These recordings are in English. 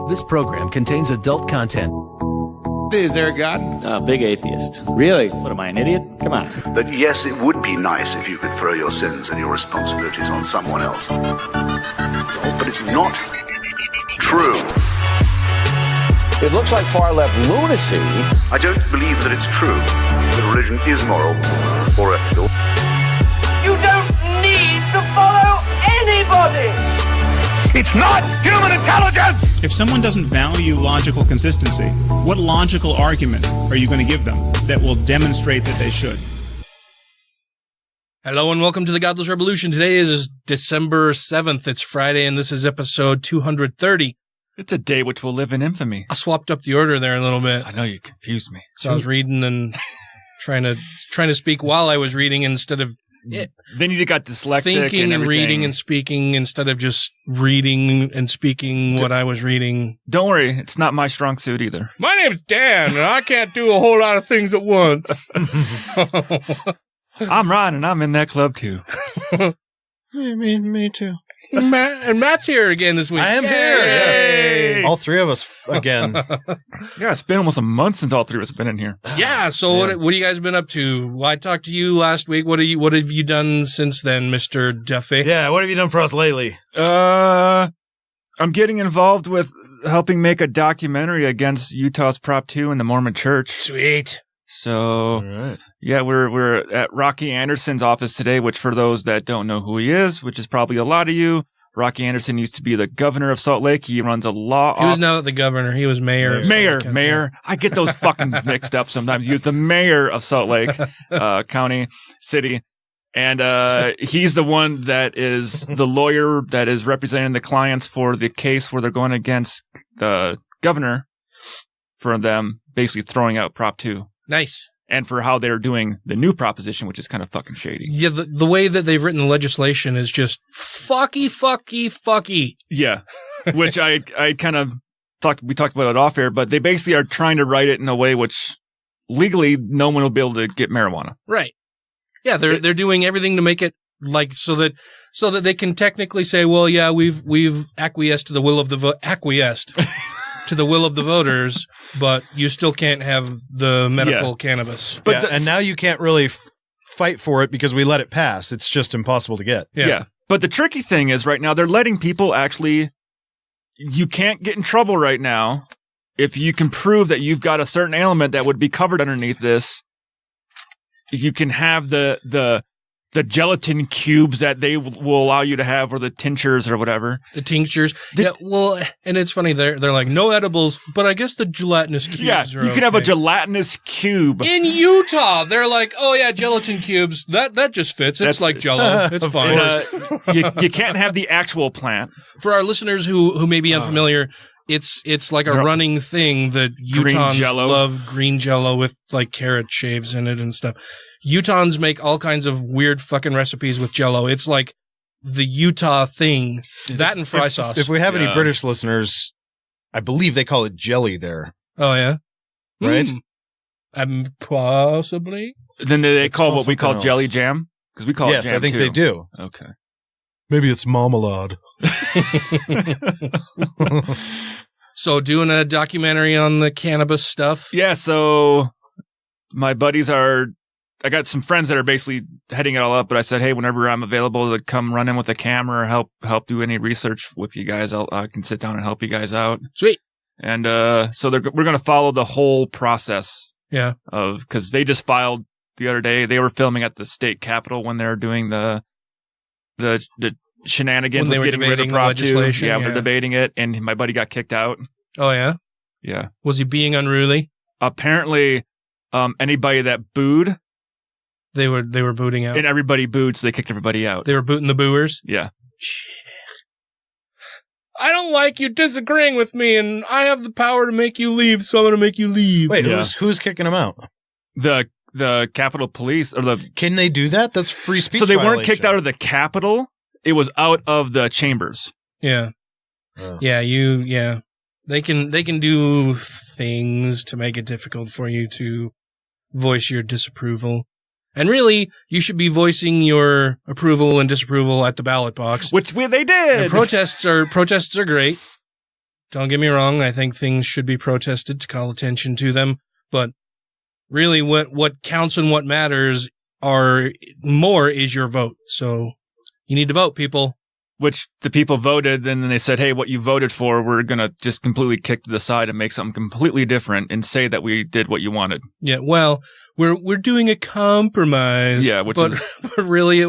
This program contains adult content. Is there a God? Big atheist. Really? What am I, an idiot? Come on. That yes, it would be nice if you could throw your sins and your responsibilities on someone else. But it's not true. It looks like far-left lunacy. I don't believe that it's true that religion is moral or ethical. You don't need to follow anybody! It's not human intelligence! If someone doesn't value logical consistency, what logical argument are you going to give them that will demonstrate that they should? Hello and welcome to the Godless Revolution. Today is December 7th. It's Friday and this is episode 230. It's a day which will live in infamy. I swapped up the order there a little bit. I know, you confused me. So I was reading and trying to speak while I was reading instead of Then you got dyslexic thinking and reading and speaking instead of just reading and speaking what I was reading. Don't worry, it's not my strong suit either. My name's Dan, and I can't do a whole lot of things at once. I'm Ron, and I'm in that club too. Me too. Matt's here again this week. I am Yay! here, yes. All three of us again. Yeah, it's been almost a month since all three of us have been in here. Yeah, so what have you guys been up to? Well, I talked to you last week. What have you done since then, Mr. Duffy? Yeah, what have you done for us lately? I'm getting involved with helping make a documentary against Utah's Prop 2 and the Mormon Church. Sweet. So, All right. yeah, we're at Rocky Anderson's office today, which for those that don't know who he is, which is probably a lot of you, Rocky Anderson used to be the governor of Salt Lake. He runs a law. He was not the governor. He was mayor. Mayor. I get those fucking mixed up sometimes. He was the mayor of Salt Lake County, city. And he's the one that is the lawyer that is representing the clients for the case where they're going against the governor for them basically throwing out Prop 2. Nice. And for how they're doing the new proposition, which is kind of fucking shady. Yeah, the way that they've written the legislation is just fucky. Yeah, which I kind of we talked about it off air, but they basically are trying to write it in a way which legally no one will be able to get marijuana. Right. Yeah, they're doing everything to make it like so that they can technically say, well, yeah, we've acquiesced to the will of the to the will of the voters, but you still can't have the medical cannabis. But and now you can't really fight for it because we let it pass. It's just impossible to get. Yeah. But the tricky thing is right now they're letting people actually, you can't get in trouble right now if you can prove that you've got a certain ailment that would be covered underneath this. You can have the gelatin cubes that they will allow you to have, or the tinctures or whatever. The tinctures. Yeah, well, and it's funny, they're like, no edibles, but I guess the gelatinous cubes are you can have a gelatinous cube. In Utah, they're like, oh yeah, gelatin cubes, that just fits. It's like Jell-O. It's fine. You can't have the actual plant. For our listeners who may be unfamiliar, it's like a running thing that Utahns love, green Jell-O with like carrot shaves in it and stuff. Utahns make all kinds of weird fucking recipes with Jell-O. It's like the Utah thing. That and fry sauce. If we have any British listeners, I believe they call it jelly there. Oh, yeah? Right? Possibly. Then they call what we call jelly jam? Because we call it jam, yes, I think they do. Okay. Maybe it's marmalade. So doing a documentary on the cannabis stuff? Yeah, so my buddies I got some friends that are basically heading it all up, but I said, hey, whenever I'm available to come run in with a camera or help do any research with you guys, I can sit down and help you guys out. Sweet. And so we're going to follow the whole process. Yeah. Because they just filed the other day. They were filming at the state capitol when they were doing the shenanigans when they with were getting rid of debating Prop the legislation. 2. Yeah, we're debating it, and my buddy got kicked out. Oh, yeah? Yeah. Was he being unruly? Apparently, anybody that booed, they were booting out. And everybody booed, so they kicked everybody out. They were booting the booers? Yeah. Shit. I don't like you disagreeing with me, and I have the power to make you leave, so I'm going to make you leave. Wait, who's kicking them out? The Capitol Police, or Can they do that? That's free speech. So they weren't kicked out of the Capitol. It was out of the chambers. Yeah. Oh. Yeah, They can do things to make it difficult for you to voice your disapproval. And really, you should be voicing your approval and disapproval at the ballot box. Which they did. And protests are great. Don't get me wrong. I think things should be protested to call attention to them. But really what counts and what matters is your vote. So you need to vote, people. Which the people voted, and then they said, hey, what you voted for, we're going to just completely kick to the side and make something completely different and say that we did what you wanted. Yeah, well, we're doing a compromise. Yeah, but really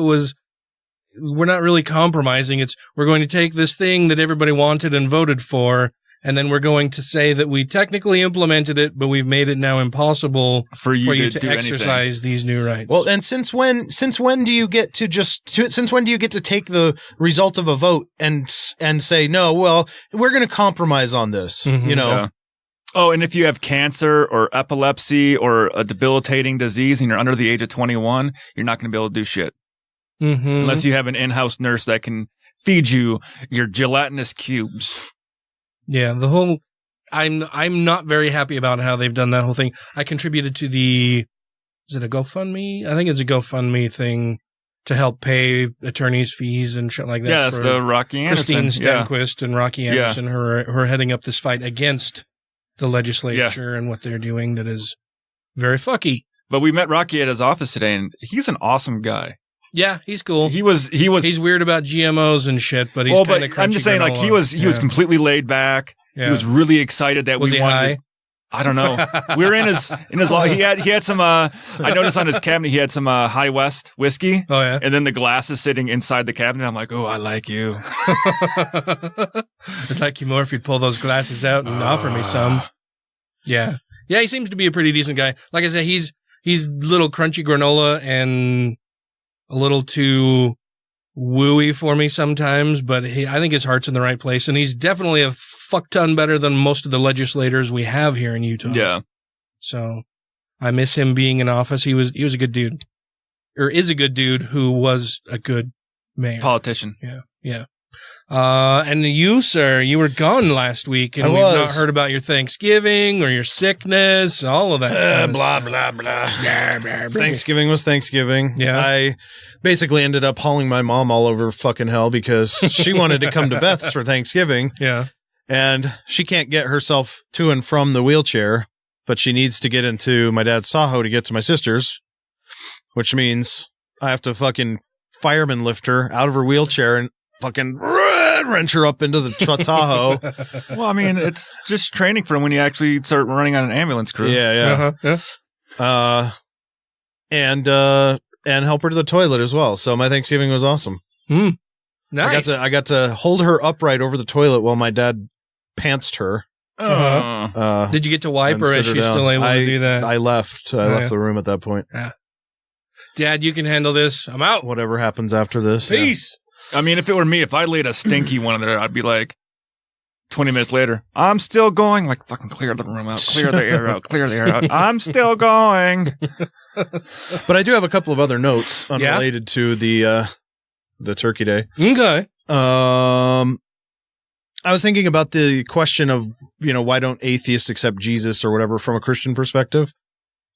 we're not really compromising. We're going to take this thing that everybody wanted and voted for, and then we're going to say that we technically implemented it, but we've made it now impossible for you to exercise these new rights. Well, and since when do you get to take the result of a vote and say, no, well, we're going to compromise on this, you know? Yeah. Oh, and if you have cancer or epilepsy or a debilitating disease and you're under the age of 21, you're not going to be able to do shit. Mm-hmm. Unless you have an in-house nurse that can feed you your gelatinous cubes. Yeah, I'm not very happy about how they've done that whole thing. I contributed to is it a GoFundMe? I think it's a GoFundMe thing to help pay attorneys' fees and shit like that. Yeah, that's the Rocky Anderson. Christine Stenquist and Rocky Anderson who are heading up this fight against the legislature and what they're doing that is very fucky. But we met Rocky at his office today, and he's an awesome guy. Yeah, he's cool. He's weird about GMOs and shit, but he's kind of crunchy. I'm just saying, like, he was completely laid back. Yeah. He was really excited that was we he wanted. High? I don't know. We were in his he had some. I noticed on his cabinet he had some High West whiskey. Oh yeah, and then the glass is sitting inside the cabinet. I'm like, oh, I like you. I'd like you more if you'd pull those glasses out and offer me some. Yeah. He seems to be a pretty decent guy. Like I said, he's little crunchy granola and a little too wooey for me sometimes, but I think his heart's in the right place, and he's definitely a fuck ton better than most of the legislators we have here in Utah. Yeah. So I miss him being in office. He was a good dude, or is a good dude who was a good mayor. Politician. Yeah. And you, sir, you were gone last week, and we've not heard about your Thanksgiving or your sickness, all of that. Blah, blah, blah. Thanksgiving was Thanksgiving. Yeah. I basically ended up hauling my mom all over fucking hell because she wanted to come to Beth's for Thanksgiving. Yeah. And she can't get herself to and from the wheelchair, but she needs to get into my dad's Tahoe to get to my sister's, which means I have to fucking fireman lift her out of her wheelchair and fucking wrench her up into the Tahoe. Well, I mean, it's just training for when you actually start running on an ambulance crew. Yeah. And help her to the toilet as well. So my Thanksgiving was awesome. Nice. I got to hold her upright over the toilet while my dad pantsed her. Did you get to wipe her? Is she still able to do that? I left. I left the room at that point. Yeah. Dad, you can handle this. I'm out. Whatever happens after this. Peace. Yeah. I mean, if it were me, if I laid a stinky one there, I'd be like, 20 minutes later, I'm still going. Like, fucking clear the room out. Clear the air out. Clear the air out. I'm still going. But I do have a couple of other notes unrelated to the Turkey Day. Okay. I was thinking about the question of, why don't atheists accept Jesus or whatever from a Christian perspective?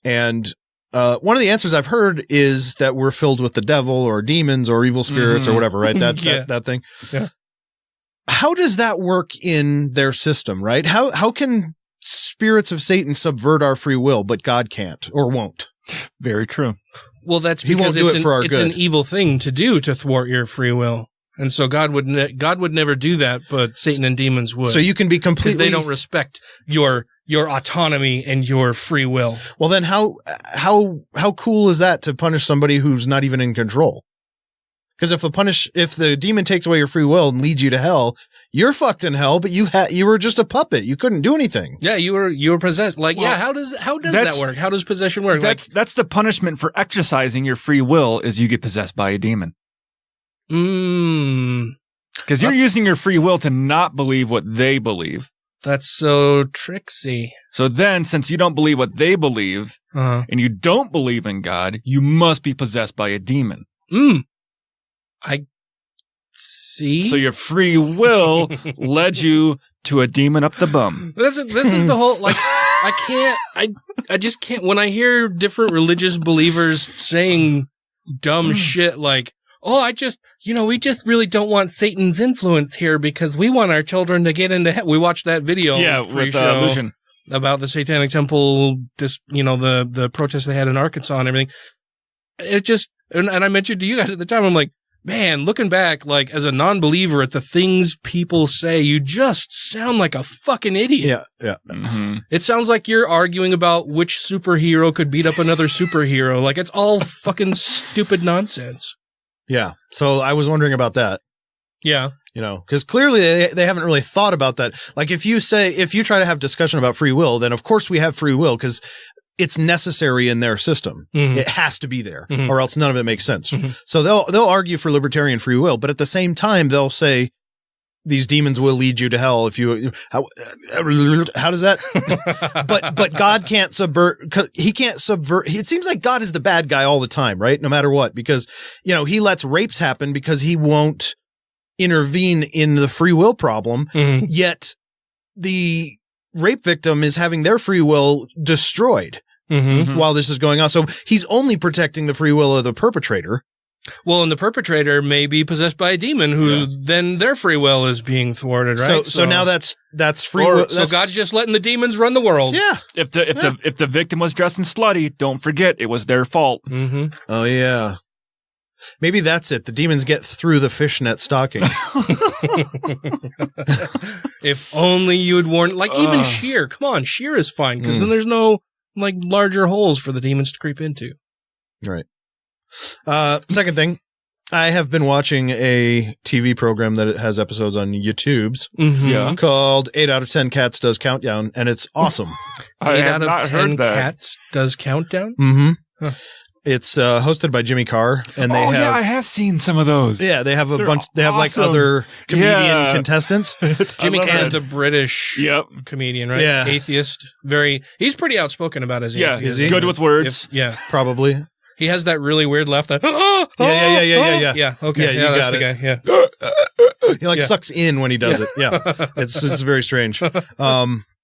And one of the answers I've heard is that we're filled with the devil or demons or evil spirits or whatever, right? That thing. Yeah. How does that work in their system, right? How can spirits of Satan subvert our free will, but God can't or won't? Very true. Well, that's because it's an evil thing to do to thwart your free will. And so God would never do that, but Satan and demons would. So you can be completely... Because they don't respect your autonomy and your free will. Well, then how cool is that to punish somebody who's not even in control? Because if the demon takes away your free will and leads you to hell, you're fucked in hell, but you were just a puppet. You couldn't do anything. Yeah, you were possessed. Like, how does that work? How does possession work? That's the punishment for exercising your free will is you get possessed by a demon. Because you're using your free will to not believe what they believe. That's so tricksy. So then, since you don't believe what they believe, and you don't believe in God, you must be possessed by a demon. I see. So your free will led you to a demon up the bum. This is the whole, like, I just can't, when I hear different religious believers saying dumb shit like, we just really don't want Satan's influence here because we want our children to get into we watched that video. Yeah, with Lucian. About the Satanic Temple, the protests they had in Arkansas and everything. It just, and I mentioned to you guys at the time, I'm like, man, looking back, like, as a non-believer at the things people say, you just sound like a fucking idiot. Yeah. Mm-hmm. It sounds like you're arguing about which superhero could beat up another superhero. Like, it's all fucking stupid nonsense. Yeah. So I was wondering about that. Yeah. Because clearly they haven't really thought about that. Like, if you try to have discussion about free will, then of course we have free will because it's necessary in their system. Mm-hmm. It has to be there, mm-hmm. or else none of it makes sense. Mm-hmm. So they'll argue for libertarian free will, but at the same time they'll say these demons will lead you to hell if you. How does that? but God can't subvert. He can't subvert. It seems like God is the bad guy all the time, right? No matter what, because he lets rapes happen because he won't intervene in the free will problem. Mm-hmm. Yet the rape victim is having their free will destroyed mm-hmm. while this is going on. So he's only protecting the free will of the perpetrator. Well, and the perpetrator may be possessed by a demon who then their free will is being thwarted, right? So now that's free will. So God's just letting the demons run the world. Yeah. If the victim was dressed in slutty, don't forget it was their fault. Mm-hmm. Oh yeah. Maybe that's it. The demons get through the fishnet stockings. If only you had worn, like, even sheer. Come on, sheer is fine because then there's no like larger holes for the demons to creep into. Right. Second thing, I have been watching a TV program that has episodes on YouTube's called 8 out of 10 Cats Does Countdown, and it's awesome. 8 out of 10 Cats Does Countdown? Mm-hmm. Huh. It's hosted by Jimmy Carr, and they have. I have seen some of those. Yeah, they have a bunch. They have like other comedian contestants. Jimmy Carr is the British comedian, right? Yeah, atheist. He's pretty outspoken about his. Yeah, is he good with words? Probably. He has that really weird laugh. That yeah. Yeah. Okay. Yeah, that's got the it. guy. Yeah. He sucks in when he does it. Yeah, it's very strange. But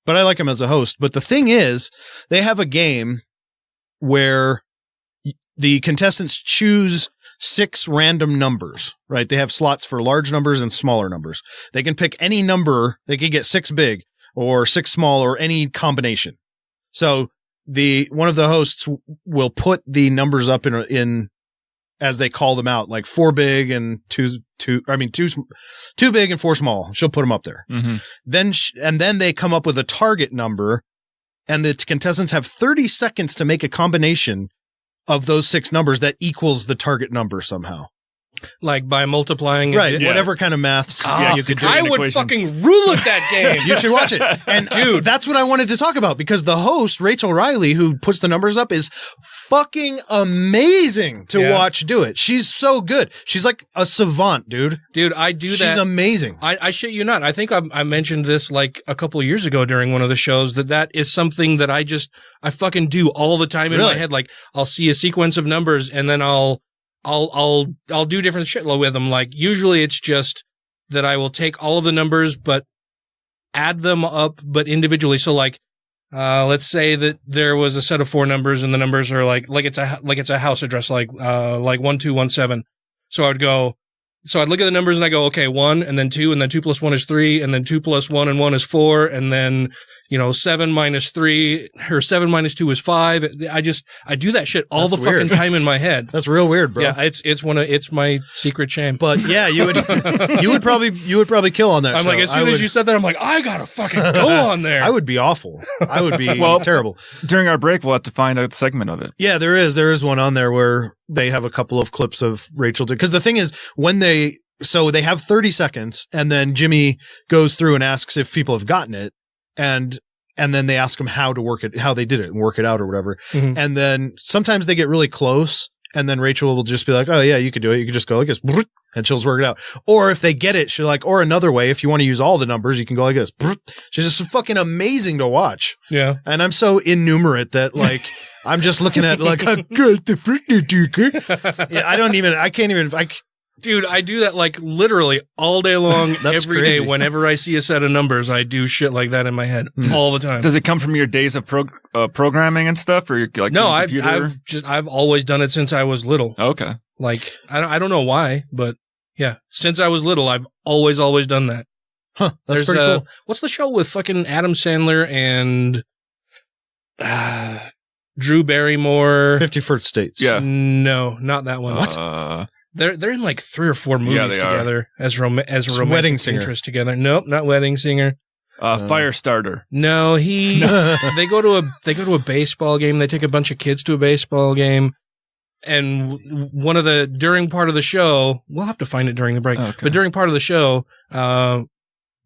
I like him as a host. But the thing is, they have a game where the contestants choose 6 random numbers, right? They have slots for large numbers and smaller numbers. They can pick any number. They can get 6 big or 6 small or any combination. So one of the hosts will put the numbers up in as they call them out, like 4 big and 2 big and 4 small. She'll put them up there. Mm-hmm. Then they come up with a target number, and the contestants have 30 seconds to make a combination of those 6 numbers that equals the target number somehow. Like by multiplying it. Right. Whatever kind of maths. You could do I would fucking rule at that game. You should watch it. And dude, that's what I wanted to talk about, because the host, Rachel Riley, who puts the numbers up, is fucking amazing to watch do it. She's so good. She's like a savant, dude. Dude, I do that. She's amazing. I shit you not. I think I mentioned this like a couple of years ago during one of the shows that is something that I fucking do all the time in my head. Like, I'll see a sequence of numbers and then I'll do different shit with them. Like, usually it's just that I will take all of the numbers, but add them up, but individually. So like, let's say that there was a set of 4 numbers and the numbers are like it's a house address, like 1217. So I'd look at the numbers and I go, okay, 1 and then 2 and then 2 plus 1 is 3 and then 2 plus 1 and 1 is 4 and then 7 minus 3 or 7 minus 2 is 5. I do that shit all the fucking time in my head. That's real weird, bro. Yeah, it's my secret shame. But yeah, you would probably kill on that. I'm show. like, as soon as you said that, I'm like, I gotta fucking go on there. I would be awful. I would be terrible. During our break, we'll have to find a segment of it. Yeah, there is one on there where they have a couple of clips of Rachel. Because the thing is, so they have 30 seconds, and then Jimmy goes through and asks if people have gotten it, and then they ask them how they did it and work it out or whatever. Mm-hmm. And then sometimes they get really close, and then Rachel will just be like, oh yeah, you could do it. You could just go like this, and she'll just work it out. Or if they get it, she'll like, or another way, if you want to use all the numbers, you can go like this. She's just fucking amazing to watch. Yeah. And I'm so innumerate that like, I'm just looking at like, Dude, I do that like literally all day long, every day. Whenever I see a set of numbers, I do shit like that in my head all the time. Does it come from your days of programming and stuff, or like no? I've always done it since I was little. Okay. Like, I don't know why, but yeah, since I was little, I've always done that. Huh. That's pretty cool. What's the show with fucking Adam Sandler and Drew Barrymore? 50 First Dates. Yeah. No, not that one. What? They're in like 3 or 4 movies together as a romantic Wedding Singer. interest together. Nope, not Wedding Singer. Firestarter. No, they go to a baseball game. They take a bunch of kids to a baseball game. And during part of the show, we'll have to find it during the break, but during part of the show,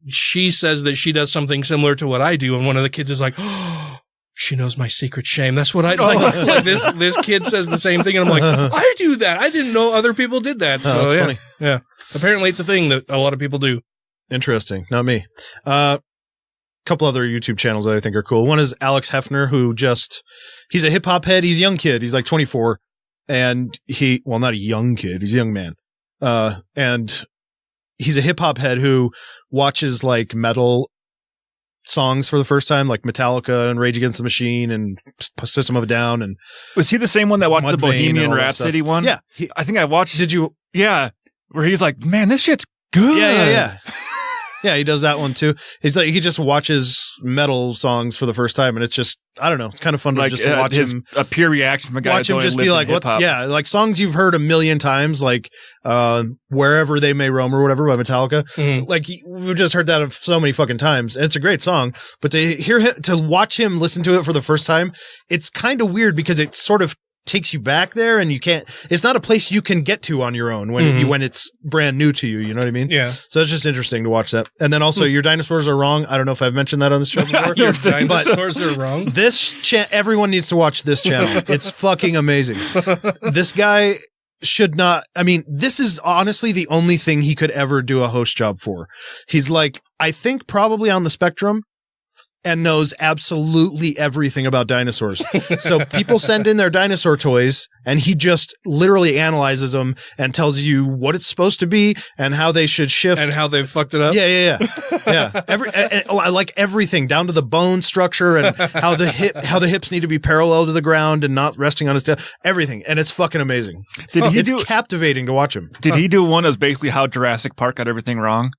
she says that she does something similar to what I do. And one of the kids is like, oh, she knows my secret shame. That's what I like. Like this kid says the same thing. And I'm like, I do that. I didn't know other people did that. So that's yeah. funny. Yeah. Apparently it's a thing that a lot of people do. Interesting. Not me. Couple other YouTube channels that I think are cool. One is Alex Hefner, who he's a hip hop head. He's a young kid. He's like 24. And not a young kid. He's a young man. And he's a hip hop head who watches like metal songs for the first time, like Metallica and Rage Against the Machine and System of a Down. And was he the same one that watched the Bohemian Rhapsody one? Yeah. I think I watched. Did you? Yeah. Where he's like, man, this shit's good. Yeah. Yeah, he does that one too. He's like, he just watches metal songs for the first time, and it's just, I don't know, it's kind of fun to just watch him. A pure reaction from a guy watch him just be like, what? Yeah, like songs you've heard a million times, like Wherever They May Roam or whatever by Metallica. Mm-hmm. Like we've just heard that so many fucking times, and it's a great song. But to watch him listen to it for the first time, it's kind of weird because it sort of takes you back there, and it's not a place you can get to on your own when it's brand new to you. You know what I mean? Yeah. So it's just interesting to watch that. And then also, Your Dinosaurs Are Wrong. I don't know if I've mentioned that on this show before. Your Dinosaurs Are Wrong. Everyone needs to watch this channel. It's fucking amazing. This guy should not. I mean, this is honestly the only thing he could ever do a host job for. He's like, I think probably on the spectrum, and knows absolutely everything about dinosaurs. So people send in their dinosaur toys, and he just literally analyzes them and tells you what it's supposed to be and how they should shift and how they've fucked it up. Yeah. I like everything down to the bone structure and how the hips need to be parallel to the ground and not resting on his tail. Everything, and it's fucking amazing. It's captivating to watch him. Did he do one that's basically how Jurassic Park got everything wrong?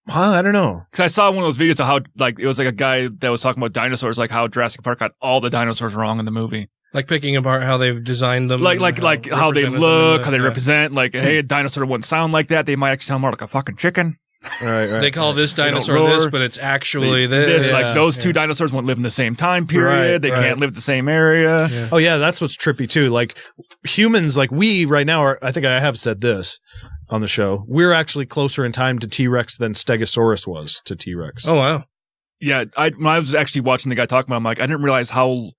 I don't know. Because I saw one of those videos of how, like, it was like a guy that was talking about dinosaurs, like how Jurassic Park got all the dinosaurs wrong in the movie. Like picking apart how they've designed them. Like how they look, how they represent. Like, hey, a dinosaur wouldn't sound like that. They might actually sound more like a fucking chicken. Right. They call this dinosaur this, but it's actually this. Like those two dinosaurs won't live in the same time period. They can't live in the same area. Yeah. Oh yeah, that's what's trippy too. like humans, like we right now are, I think I have said this on the show, we're actually closer in time to T-Rex than Stegosaurus was to T-Rex. Oh wow. Yeah, when I was actually watching the guy talking about it, I'm like, I didn't realize how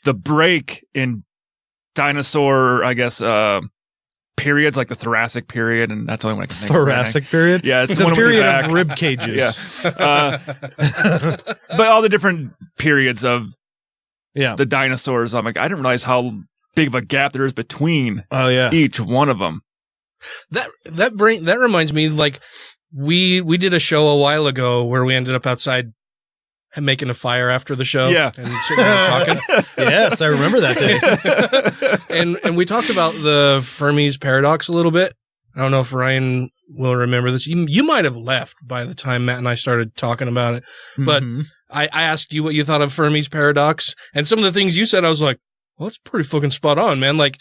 the break in dinosaur, I guess, periods, like the Thoracic period, and that's the only one I can think of. Thoracic period? Yeah, it's the one period of rib cages. Yeah. But all the different periods of the dinosaurs, I'm like, I didn't realize how big of a gap there is between each one of them. That reminds me, like we did a show a while ago where we ended up outside making a fire after the show. Yeah. And sitting there talking. Yes, I remember that day. and we talked about the Fermi's paradox a little bit. I don't know if Ryan will remember this. You might have left by the time Matt and I started talking about it. But I asked you what you thought of Fermi's paradox, and some of the things you said, I was like, well, it's pretty fucking spot on, man. Like,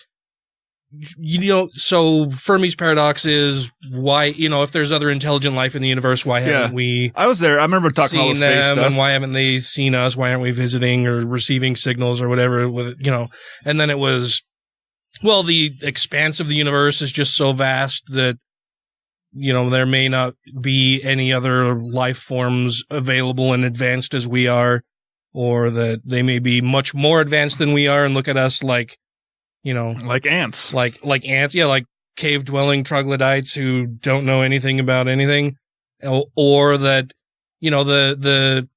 so Fermi's paradox is why, if there's other intelligent life in the universe, why haven't we? I was there. I remember talking about all the space stuff. And why haven't they seen us? Why aren't we visiting or receiving signals or whatever? And then it was, well, the expanse of the universe is just so vast that, there may not be any other life forms available and advanced as we are, or that they may be much more advanced than we are and look at us like, like ants, like ants. Yeah. Like cave dwelling troglodytes who don't know anything about anything, or that, the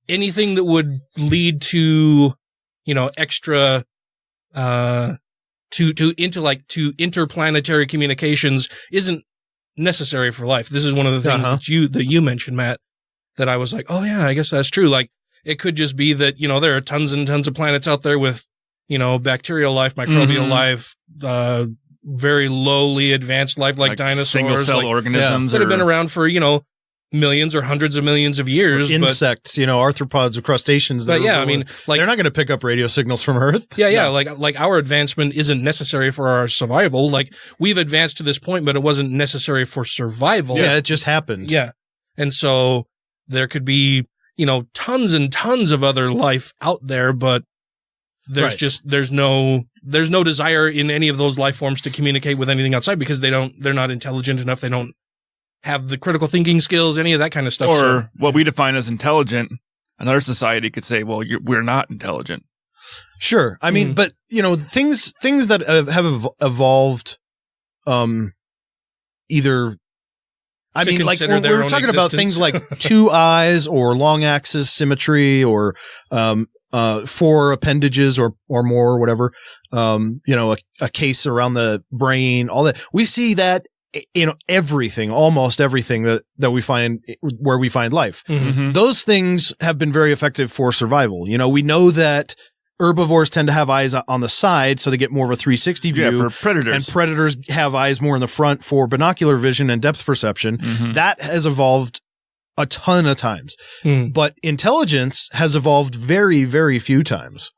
anything that would lead to, extra, to interplanetary communications isn't necessary for life. This is one of the things that you mentioned, Matt, that I was like, oh yeah, I guess that's true. Like it could just be that, there are tons and tons of planets out there with, bacterial life, microbial life, very lowly advanced life like dinosaurs, single cell organisms that have been around for, millions or hundreds of millions of years. Insects, arthropods or crustaceans. But yeah, I mean, like, they're not going to pick up radio signals from Earth. Yeah. No. Like our advancement isn't necessary for our survival. Like, we've advanced to this point, but it wasn't necessary for survival. Yeah, it just happened. Yeah. And so there could be, tons and tons of other life out there, but there's no desire in any of those life forms to communicate with anything outside because they're not intelligent enough. They don't have the critical thinking skills, any of that kind of stuff. Or what we define as intelligent, another society could say, well, we're not intelligent. Sure. I mean, but, things that have evolved, either, I mean, like, we're talking about things like 2 eyes or long axis symmetry or, 4 appendages or more, or whatever, a case around the brain, all that. We see that everything, almost everything that we find where we find life. Mm-hmm. Those things have been very effective for survival. We know that herbivores tend to have eyes on the side, so they get more of a 360 view. Yeah, for predators. And predators have eyes more in the front for binocular vision and depth perception. Mm-hmm. That has evolved a ton of times. But intelligence has evolved very, very few times.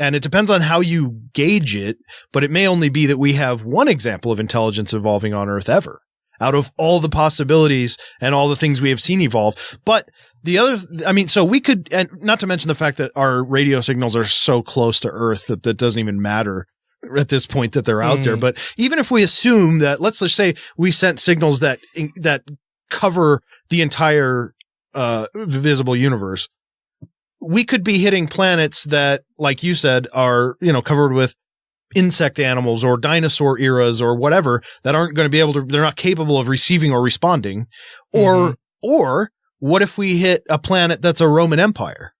And it depends on how you gauge it, but it may only be that we have one example of intelligence evolving on Earth ever, out of all the possibilities and all the things we have seen evolve. But the other, so we could, and not to mention the fact that our radio signals are so close to Earth that doesn't even matter at this point that they're out there. But even if we assume that, let's just say we sent signals that cover the entire visible universe, we could be hitting planets that, like you said, are, covered with insect animals or dinosaur eras or whatever that aren't going to be able to, they're not capable of receiving or responding. Or what if we hit a planet that's a Roman Empire?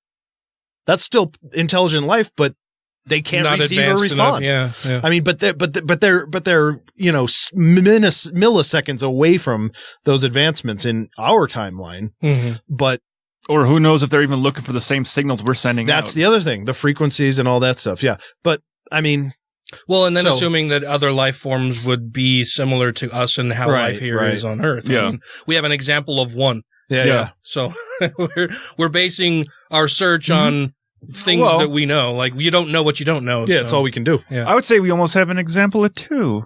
That's still intelligent life, but they can't receive or respond. Yeah. I mean, but they're milliseconds away from those advancements in our timeline. But or who knows if they're even looking for the same signals we're sending that's out. the other thing, the frequencies and all that stuff. Yeah. But I mean, well, and then assuming that other life forms would be similar to us and how life here is on Earth. Yeah. I mean, we have an example of one. Yeah. So we're basing our search on things that we know. Like, you don't know what you don't know. Yeah, it's all we can do. Yeah. I would say we almost have an example of 2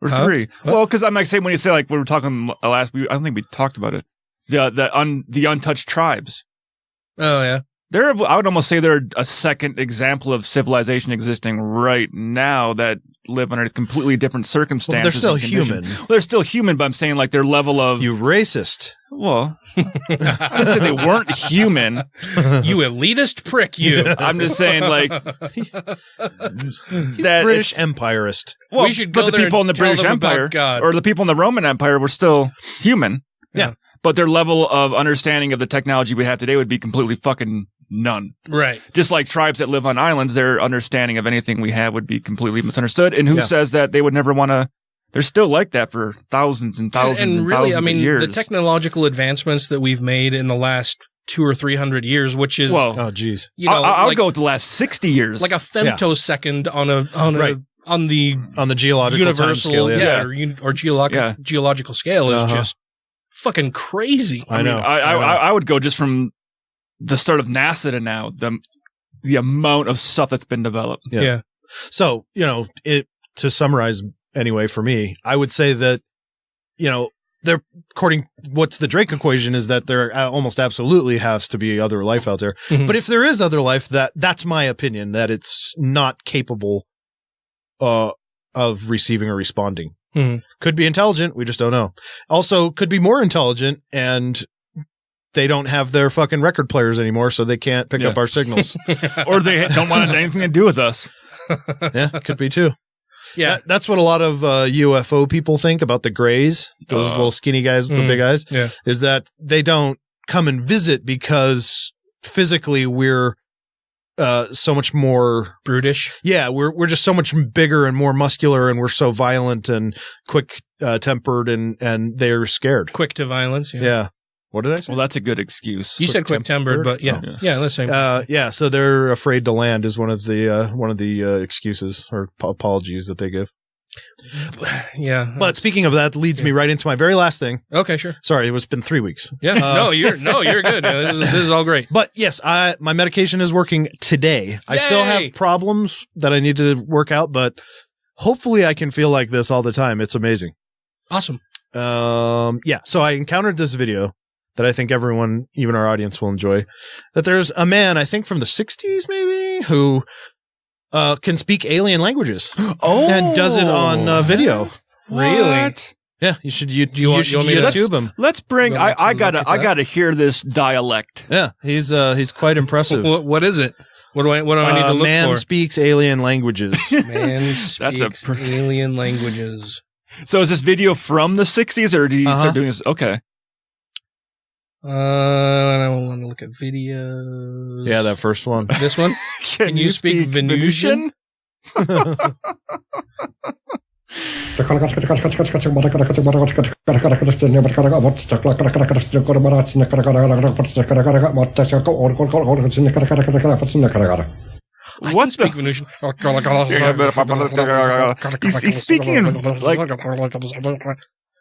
or 3. Well, because I might say when you say, like, we were talking last week, I don't think we talked about it. The untouched tribes. Oh, yeah. I would almost say they're a second example of civilization existing right now that live under completely different circumstances. Well, they're still human. Well, they're still human, but I'm saying like their level of... You racist. Well, I didn't say they weren't human. You elitist prick, you. I'm just saying like... that British Empirist. Well, we should go but the people in the British Empire or the people in the Roman Empire were still human. Yeah. But their level of understanding of the technology we have today would be completely fucking none. Right. Just like tribes that live on islands, their understanding of anything we have would be completely misunderstood. And who says that they would never want to? They're still like that for thousands and thousands and really, thousands of years. The technological advancements that we've made in the last 200 or 300 years, which is oh geez, I would go with the last 60 years, like a femtosecond on the geological universal time scale, or geological scale is just fucking crazy. I know. I would go just from the start of NASA to now, the amount of stuff that's been developed. Yeah. So, to summarize anyway, for me, I would say that, there, according what's the Drake equation is that there almost absolutely has to be other life out there. But if there is other life, that's my opinion, that it's not capable of receiving or responding. Could be intelligent. We just don't know. Also could be more intelligent and they don't have their fucking record players anymore, so they can't pick up our signals. Or they don't want anything to do with us. Yeah, could be too. Yeah. That's what a lot of UFO people think about the Greys, those little skinny guys with the big eyes, is that they don't come and visit because physically we're so much more brutish. Yeah, we're just so much bigger and more muscular, and we're so violent and quick tempered, and they're scared. Quick to violence. Yeah. What did I say? Well, that's a good excuse. You said quick tempered, but yeah, let's say. So they're afraid to land is one of the excuses or apologies that they give. Yeah. But speaking of that, leads me right into my very last thing. Okay, sure. Sorry, it's been 3 weeks. Yeah. You're good. No, this is all great. But yes, my medication is working today. Yay! I still have problems that I need to work out, but hopefully I can feel like this all the time. It's amazing. Awesome. Yeah. So I encountered this video that I think everyone, even our audience, will enjoy. That there's a man, I think from the 60s maybe, who can speak alien languages. And does it on video. Really? Yeah, you should want me to YouTube him. Let's bring. I gotta hear this dialect. Yeah, he's quite impressive. What is it? What do I need to look man for? Man speaks alien languages. Man speaks alien languages. So is this video from the 60s, or did he start doing this? Okay. I want to look at videos. Yeah, that first one. This one? Can you speak Venusian? I can speak Venusian. He's speaking in like.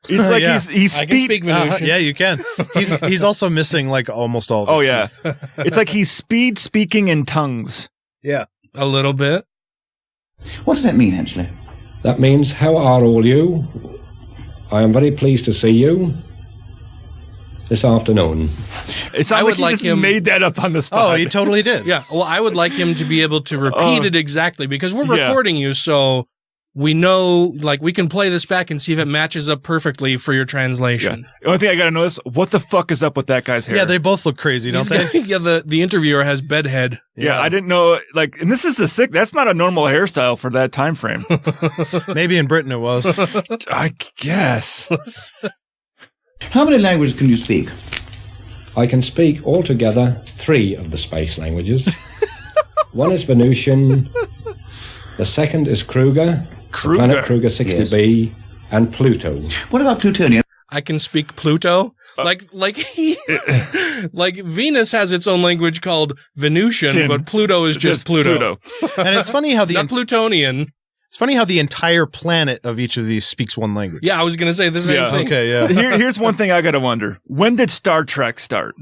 It's like he's I can speak Venusian. Yeah, you can. He's also missing like almost all of his teeth. It's like he's speaking in tongues. Yeah. A little bit. What does that mean, actually? That means, how are all you? I am very pleased to see you this afternoon. It sounds like he just made that up on the spot. Oh, he totally did. Yeah. Well, I would like him to be able to repeat it exactly, because we're recording you, so we know, like, we can play this back and see if it matches up perfectly for your translation. Yeah. The only thing I gotta know is, what the fuck is up with that guy's hair? Yeah, they both look crazy, don't they? Yeah, the interviewer has bedhead. Yeah, I didn't know, like, and this is that's not a normal hairstyle for that time frame. Maybe in Britain it was. I guess. How many languages can you speak? I can speak altogether 3 of the space languages. One is Venusian, the second is Kruger, planet Kruger 60b, and Pluto. What about Plutonian? I can speak Pluto. Like Venus has its own language called Venusian, but Pluto is just Pluto. And it's funny how not Plutonian. It's funny how the entire planet of each of these speaks one language. Yeah, I was going to say the same thing. Okay, yeah. Here's one thing I gotta wonder. When did Star Trek start?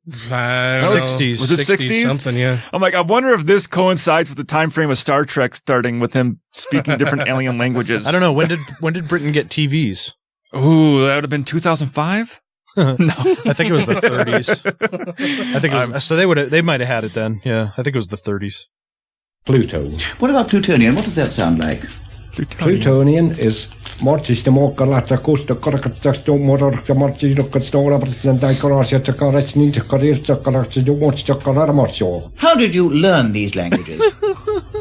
60s. Was it 60s? Something, yeah. I'm like, I wonder if this coincides with the time frame of Star Trek starting with him speaking different alien languages. I don't know. When did Britain get TVs? Ooh, that would have been 2005? No. I think it was the 30s. I think it was, so they might have had it then. Yeah. I think it was the 30s. Pluto. What about Plutonian? What does that sound like? Plutonian is How did you learn these languages?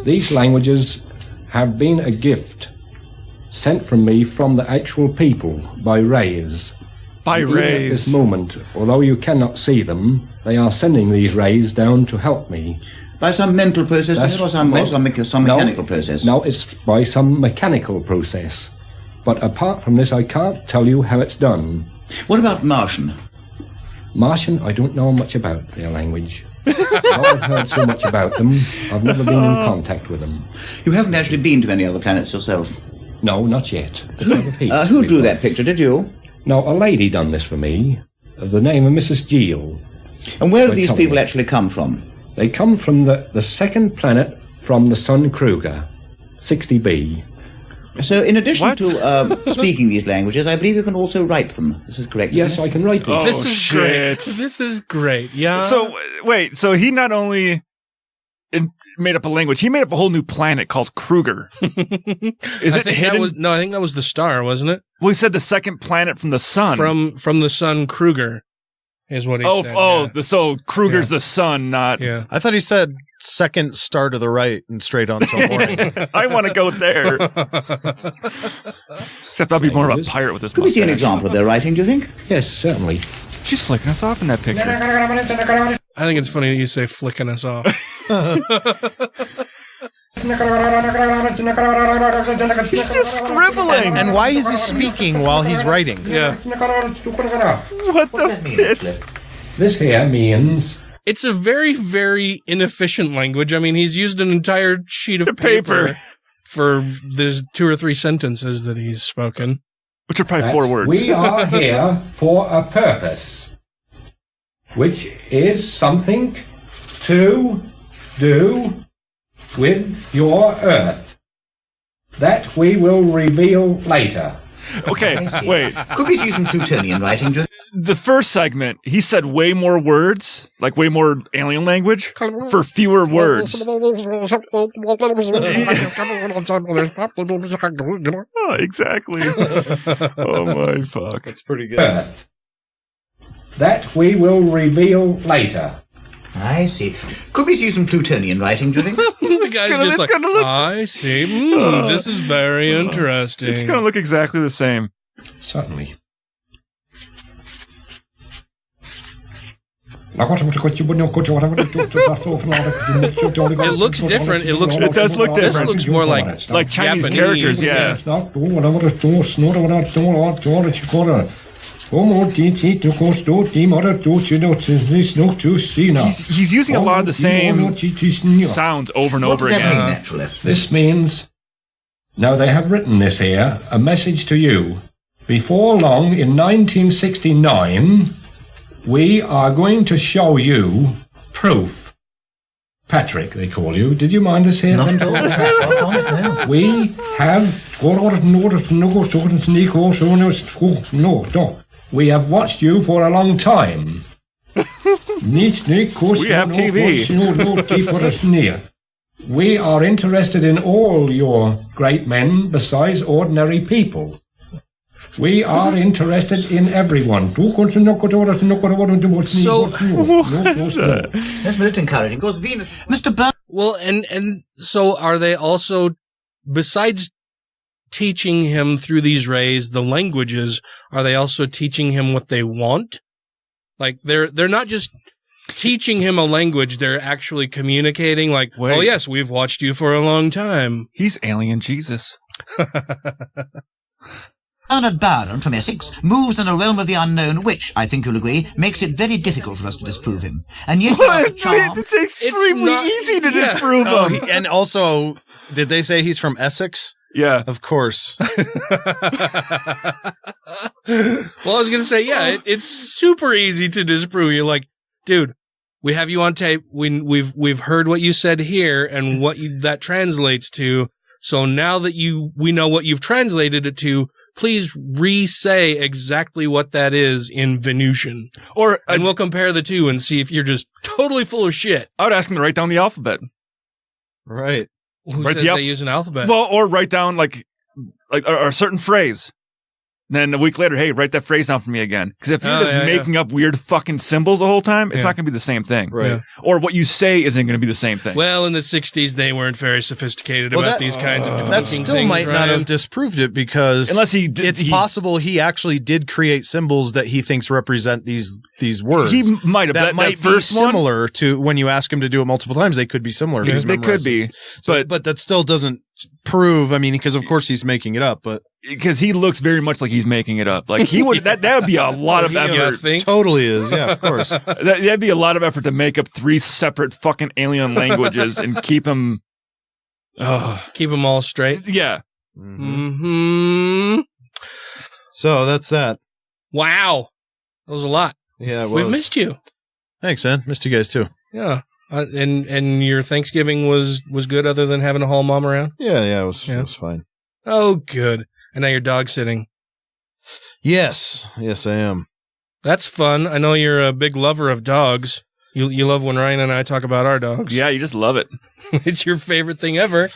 These languages have been a gift sent from me from the actual people by rays. By Even rays. At this moment, although you cannot see them, they are sending these rays down to help me. By some mental process or some mechanical process? No, it's by some mechanical process. But apart from this, I can't tell you how it's done. What about Martian? Martian, I don't know much about their language. I've heard so much about them, I've never been in contact with them. You haven't actually been to any other planets yourself? No, not yet. Who drew that picture, did you? No, a lady done this for me, of the name of Mrs. Giel. And where do these people actually come from? They come from the second planet from the sun Kruger, 60b. So in addition to speaking these languages, I believe you can also write them. This is correct? Yes, I can write them. This is great. This is great. Yeah. So, wait, so he not only made up a language, he made up a whole new planet called Kruger. Is it hidden? I think that was the star, wasn't it? Well, he said the second planet from the sun. From the sun, Kruger. Is what he said. So Kruger's the sun, not... Yeah. I thought he said second star to the right and straight on till morning. I want to go there. Except I'll be more of a pirate with this Could we see an example of their writing, do you think? Yes, certainly. She's flicking us off in that picture. I think it's funny that you say flicking us off. He's just scribbling. And why is he speaking while he's writing? Yeah. What the bitch? This here means... It's a very, very inefficient language. I mean, he's used an entire sheet of paper for the 2 or 3 sentences that he's spoken. Which are probably 4 words. We are here for a purpose, which is something to do with your Earth. That we will reveal later. Okay, wait. Could we see some Plutonian writing? The first segment, he said way more words, like way more alien language, for fewer words. Oh, exactly. Oh my fuck. That's pretty good. Earth. That we will reveal later. I see. Could we see some Plutonian writing, do you think? The guy's just like, I see. This is very interesting. It's going to look exactly the same. Certainly. It looks different. It does look different. This looks more like Chinese Japanese characters, yeah. He's using a lot of the same sounds over and over again. This means, no, they have written this here, a message to you. Before long, in 1969, we are going to show you proof. Patrick, they call you. Did you mind us here? Not at all. We have... We have watched you for a long time. We have TV. We are interested in all your great men besides ordinary people. We are interested in everyone. So, that's most encouraging. Of course, Venus... Mr. Burn... Well, and so are they also, besides teaching him through these rays the languages, are they also teaching him what they want? Like, they're not just teaching him a language, they're actually communicating like, wait. Oh yes, we've watched you for a long time. He's alien Jesus. Bernard Byron from Essex moves in a realm of the unknown, which, I think you'll agree, makes it very difficult for us to disprove him. And yet, it's extremely easy to disprove him. And also, did they say he's from Essex? Yeah. Of course. Well, I was going to say, yeah, it's super easy to disprove. You're like, dude, we have you on tape. We've heard what you said here and what that translates to. So now that we know what you've translated it to, please re-say exactly what that is in Venusian. And we'll compare the two and see if you're just totally full of shit. I would ask him to write down the alphabet. Right. Who says they use an alphabet? Well, or write down like a certain phrase. Then a week later, hey, write that phrase down for me again. Because if you're just making up weird fucking symbols the whole time, it's not going to be the same thing. Right. Yeah. Or what you say isn't going to be the same thing. Well, in the 60s, they weren't very sophisticated about these kinds of debunking that still things, might not have disproved it because unless it's possible he actually did create symbols that he thinks represent these words. He might have. That might be similar to when you ask him to do it multiple times. They could be similar. Yeah, they could be, but that still doesn't prove. I mean, because of course he's making it up, but because he looks very much like he's making it up. Like he would that would be a lot of effort. Totally is. Yeah, of course. That'd be a lot of effort to make up 3 separate fucking alien languages and keep them all straight. Yeah. Mm-hmm. So that's that. Wow, that was a lot. Yeah, we've missed you. Thanks, man. Missed you guys too. Yeah. And your Thanksgiving was good other than having a hall mom around? Yeah, it was fine. Oh, good. And now you're dog sitting. Yes, I am. That's fun. I know you're a big lover of dogs. You love when Ryan and I talk about our dogs. Yeah, you just love it. It's your favorite thing ever.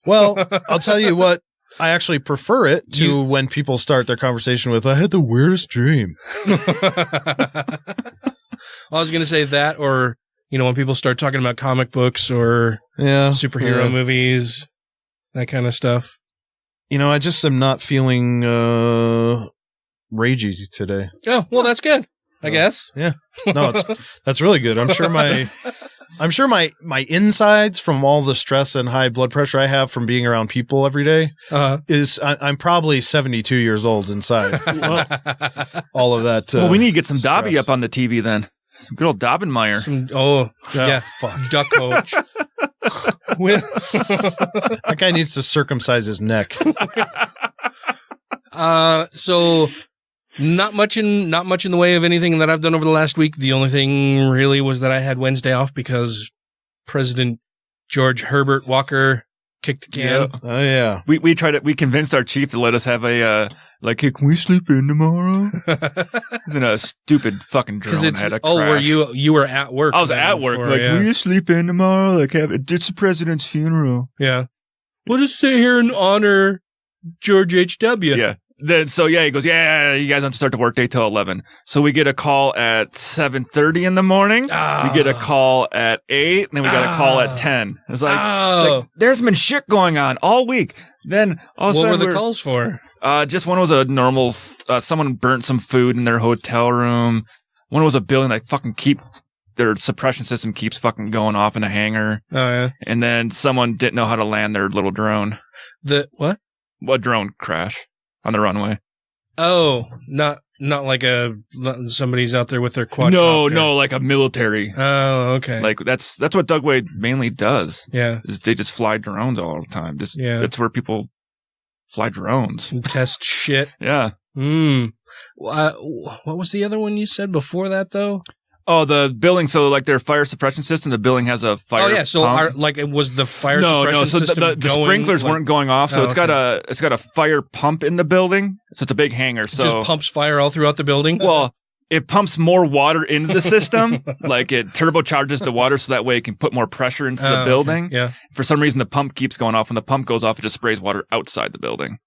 Well, I'll tell you what. I actually prefer it to when people start their conversation with, I had the weirdest dream. I was going to say that, or, when people start talking about comic books or superhero movies, that kind of stuff. I just am not feeling ragey today. Oh, well, that's good, I guess. Yeah. No, that's really good. I'm sure my insides from all the stress and high blood pressure I have from being around people every day I'm probably 72 years old inside. All of that. Well, we need to get some Dobby up on the TV then. Some good old Dobbenmeyer. Fuck. Duck coach. That guy needs to circumcise his neck. So not much in the way of anything that I've done over the last week. The only thing really was that I had Wednesday off because President George Herbert Walker kicked the can. Yeah. Oh yeah. We convinced our chief to let us have a like, hey, can we sleep in tomorrow? Then a stupid fucking drone had a crash. Oh, were you were at work? I was at work. Before, like, can we just sleep in tomorrow? Like, it's the president's funeral. Yeah. We'll just sit here and honor George H.W. Yeah. Then he goes, yeah, you guys don't start the workday till 11. So we get a call at 7:30 in the morning. We get a call at 8, and then we got a call at 10. It's like, there's been shit going on all week. Then all of a sudden, what were the calls for? Just one was a normal, someone burnt some food in their hotel room. One was a building that fucking their suppression system keeps fucking going off in a hangar. Oh, yeah. And then someone didn't know how to land their little drone. The what? A drone crash on the runway. Oh, not like somebody's out there with their quadcopter. No, like a military. Oh, okay. Like that's what Doug Wade mainly does. Yeah. Is they just fly drones all the time. That's where people fly drones. And test shit. Yeah. What was the other one you said before that, though? Oh, the building. So, like their fire suppression system, the building has a fire. Oh, yeah. So, it was the fire suppression system. No. So the sprinklers weren't going off. So it's got a fire pump in the building. So it's a big hangar. So it just pumps fire all throughout the building. Well, it pumps more water into the system. Like it turbocharges the water, so that way it can put more pressure into the building. Okay. Yeah. For some reason, the pump keeps going off. When the pump goes off, it just sprays water outside the building.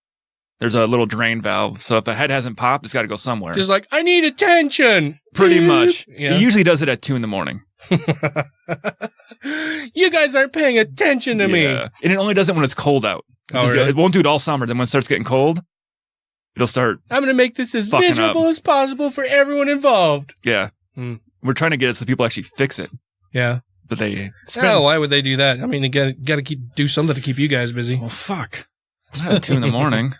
There's a little drain valve. So if the head hasn't popped, it's got to go somewhere. Just like, I need attention. Pretty much. Yeah. He usually does it at 2 a.m. You guys aren't paying attention to me. And it only does it when it's cold out. Really? It won't do it all summer. Then when it starts getting cold, it'll start. I'm going to make this as miserable as possible for everyone involved. Yeah. We're trying to get it so people actually fix it. Yeah. But they why would they do that? I mean, you got to do something to keep you guys busy. Well, fuck. Not at 2 a.m.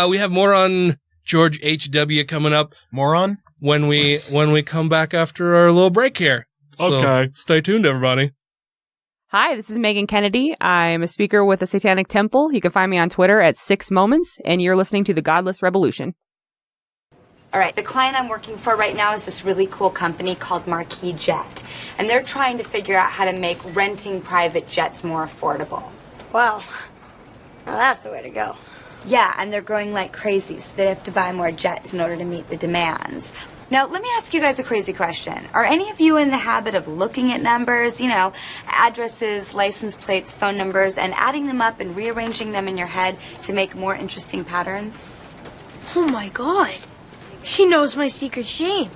We have more on George H.W. coming up. More on? When we come back after our little break here. Okay. So stay tuned, everybody. Hi, this is Megan Kennedy. I'm a speaker with the Satanic Temple. You can find me on Twitter at 6 Moments, and you're listening to The Godless Revolution. All right, the client I'm working for right now is this really cool company called Marquis Jet, and they're trying to figure out how to make renting private jets more affordable. Wow. Now that's the way to go. Yeah, and they're growing like crazy, so they have to buy more jets in order to meet the demands. Now, let me ask you guys a crazy question. Are any of you in the habit of looking at numbers, addresses, license plates, phone numbers, and adding them up and rearranging them in your head to make more interesting patterns? Oh my God. She knows my secret shame.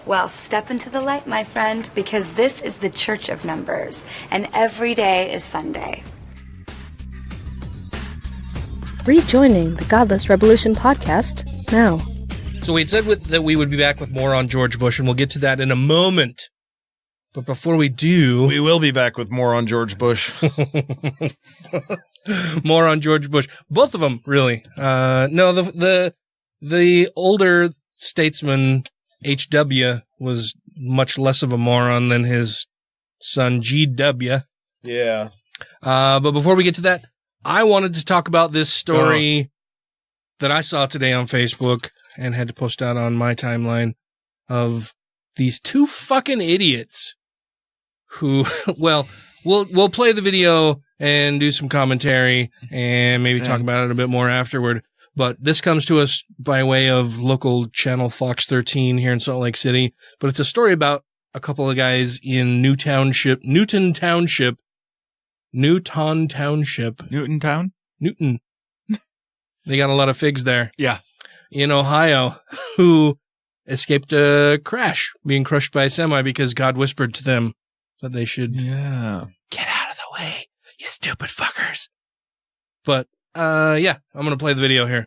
Well, step into the light, my friend, because this is the Church of Numbers, and every day is Sunday. Rejoining the Godless Revolution podcast now. So we had said that we would be back with more on George Bush, and we'll get to that in a moment. But before we do... We will be back with more on George Bush. More on George Bush. Both of them, really. No, the older statesman, H.W., was much less of a moron than his son, G.W. Yeah. But before we get to that, I wanted to talk about this story that I saw today on Facebook and had to post out on my timeline of these two fucking idiots who, well, we'll play the video and do some commentary and maybe talk about it a bit more afterward. But this comes to us by way of local channel Fox 13 here in Salt Lake City. But it's a story about a couple of guys in Newtown Township. Newton. They got a lot of figs there. Yeah. In Ohio, who escaped a crash, being crushed by a semi because God whispered to them that they should get out of the way, you stupid fuckers. But, I'm going to play the video here.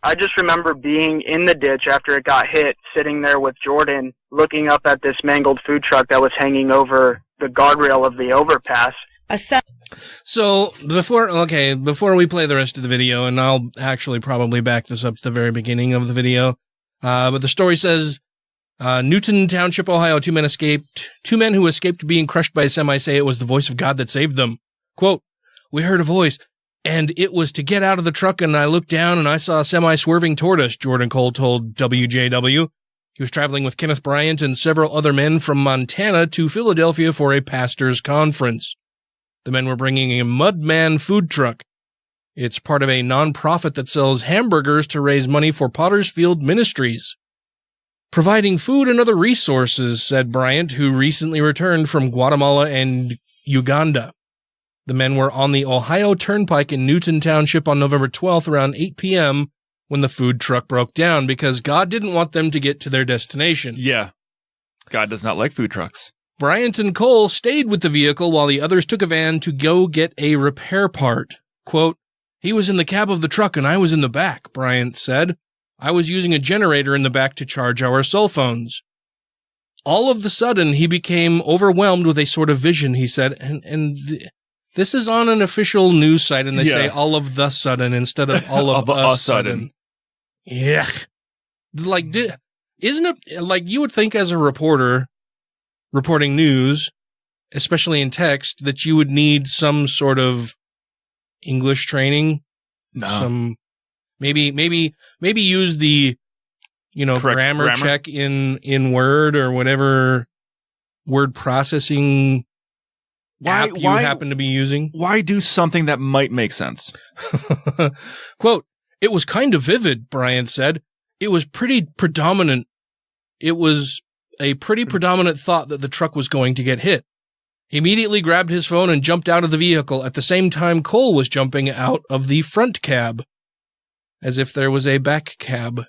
I just remember being in the ditch after it got hit, sitting there with Jordan, looking up at this mangled food truck that was hanging over the guardrail of the overpass. So before we play the rest of the video, and I'll actually probably back this up to the very beginning of the video, but the story says Newton Township, Ohio, two men who escaped being crushed by a semi say it was the voice of God that saved them. Quote, "We heard a voice, and it was to get out of the truck, and I looked down and I saw a semi swerving toward us," Jordan Cole told WJW. He was traveling with Kenneth Bryant and several other men from Montana to Philadelphia for a pastor's conference. The men were bringing a Mudman food truck. It's part of a nonprofit that sells hamburgers to raise money for Potter's Field Ministries. "Providing food and other resources," said Bryant, who recently returned from Guatemala and Uganda. The men were on the Ohio Turnpike in Newton Township on November 12th around 8 p.m. when the food truck broke down because God didn't want them to get to their destination. Yeah. God does not like food trucks. Bryant and Cole stayed with the vehicle while the others took a van to go get a repair part. Quote, "He was in the cab of the truck and I was in the back," Bryant said. "I was using a generator in the back to charge our cell phones. All of the sudden, he became overwhelmed with a sort of vision," he said. And this is on an official news site, and they say all of the sudden instead of all of a sudden. Yeah. Like, isn't it, like, you would think as a reporter reporting news, especially in text, that you would need some sort of English training? No. Maybe use the, grammar check in Word or whatever word processing app you happen to be using. Why do something that might make sense? Quote, "It was kind of vivid," Bryant said. "It was pretty predominant. It was a pretty predominant thought that the truck was going to get hit. He immediately grabbed his phone and jumped out of the vehicle at the same time Cole was jumping out of the front cab. As if there was a back cab.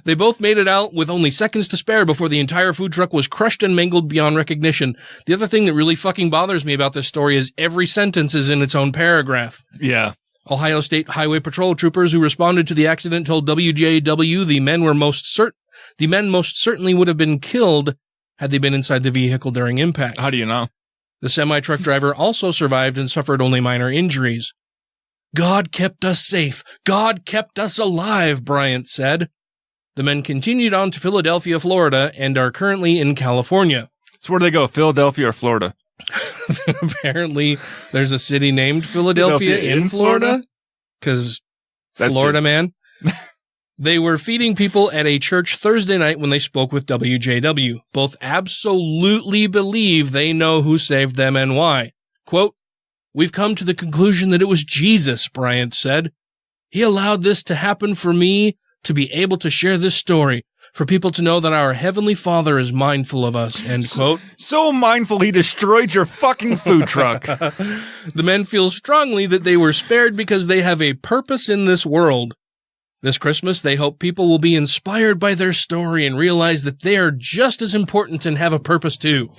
They both made it out with only seconds to spare before the entire food truck was crushed and mangled beyond recognition. The other thing that really fucking bothers me about this story is every sentence is in its own paragraph. Yeah. Ohio State Highway Patrol troopers who responded to the accident told WJW the men most certainly would have been killed had they been inside the vehicle during impact. How do you know? The semi-truck driver also survived and suffered only minor injuries. "God kept us safe. God kept us alive," Bryant said. The men continued on to Philadelphia, Florida, and are currently in California. So where do they go, Philadelphia or Florida? Apparently, there's a city named Philadelphia in Florida. Because Florida, man. They were feeding people at a church Thursday night when they spoke with WJW. Both absolutely believe they know who saved them and why. Quote, "We've come to the conclusion that it was Jesus," Bryant said. "He allowed this to happen for me to be able to share this story, for people to know that our Heavenly Father is mindful of us," end quote. So mindful he destroyed your fucking food truck. The men feel strongly that they were spared because they have a purpose in this world. This Christmas, they hope people will be inspired by their story and realize that they are just as important and have a purpose too.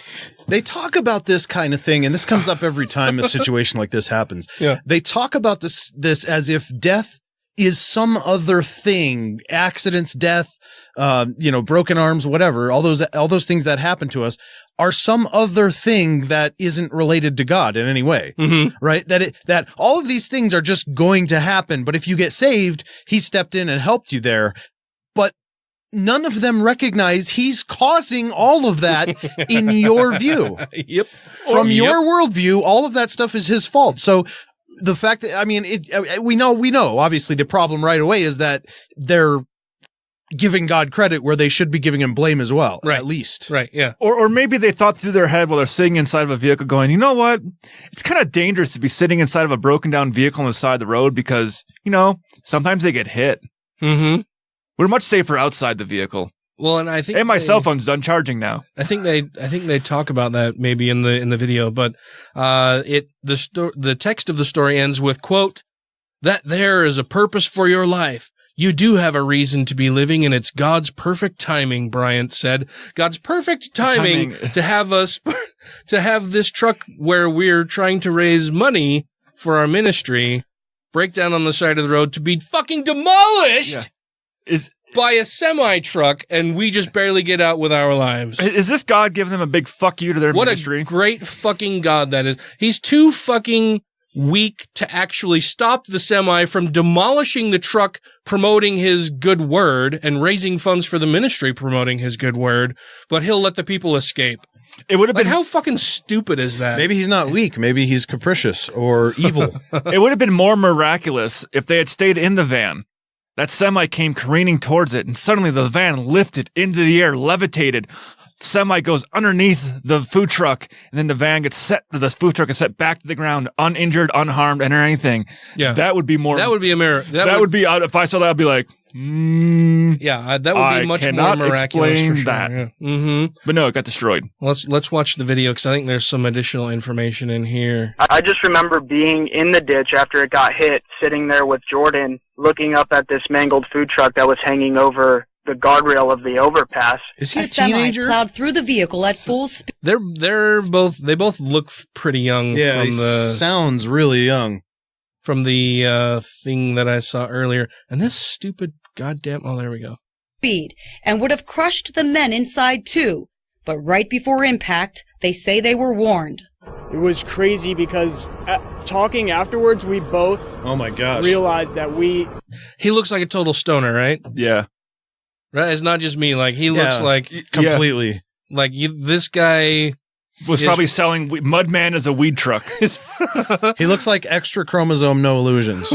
They talk about this kind of thing, and this comes up every time a situation like this happens. Yeah. They talk about this as if death is some other thing, accidents, death, broken arms, whatever, all those things that happen to us are some other thing that isn't related to God in any way, right? That all of these things are just going to happen. But if you get saved, he stepped in and helped you there. But none of them recognize he's causing all of that in your view. Yep. From your worldview, all of that stuff is his fault. So the fact that, we know, obviously the problem right away is that they're giving God credit where they should be giving him blame as well, right. At least. Right, yeah. Or maybe they thought through their head while they're sitting inside of a vehicle going, you know what? It's kind of dangerous to be sitting inside of a broken down vehicle on the side of the road because, sometimes they get hit. Mm-hmm. We're much safer outside the vehicle. Well, and I think my cell phone's done charging now. I think they talk about that maybe in the video, but the text of the story ends with, quote, "That there is a purpose for your life. You do have a reason to be living, and it's God's perfect timing," Bryant said. God's perfect timing to have this truck where we're trying to raise money for our ministry break down on the side of the road to be fucking demolished by a semi-truck, and we just barely get out with our lives. Is this God giving them a big fuck you to their ministry? What a great fucking God that is. He's too fucking weak to actually stop the semi from demolishing the truck promoting his good word and raising funds for the ministry promoting his good word, but he'll let the people escape. It would have been how fucking stupid is that? Maybe he's not weak. Maybe he's capricious or evil. It would have been more miraculous if they had stayed in the van. That semi came careening towards it, and suddenly the van lifted into the air, levitated. Semi goes underneath the food truck, and then the food truck is set back to the ground, uninjured, unharmed, and or anything. Yeah. That would be more. That would be a mirror. That would be, if I saw that, I'd be like, yeah, that would be much more miraculous. Explain for sure. that. Yeah. Mm-hmm. But no, it got destroyed. Let's watch the video because I think there's some additional information in here. I just remember being in the ditch after it got hit, sitting there with Jordan, looking up at this mangled food truck that was hanging over the guardrail of the overpass. Is he a teenager? Plowed through the vehicle at full speed. They both look pretty young. Yeah, from the sounds really young from the thing that I saw earlier. And this stupid goddamn. Oh, there we go. Speed and would have crushed the men inside too. But right before impact, they say they were warned. It was crazy because talking afterwards, we both realized that He looks like a total stoner, right? Yeah. Right, it's not just me. Like he looks like completely. Like this guy was probably selling Mudman as a weed truck. He looks like extra chromosome, no illusions.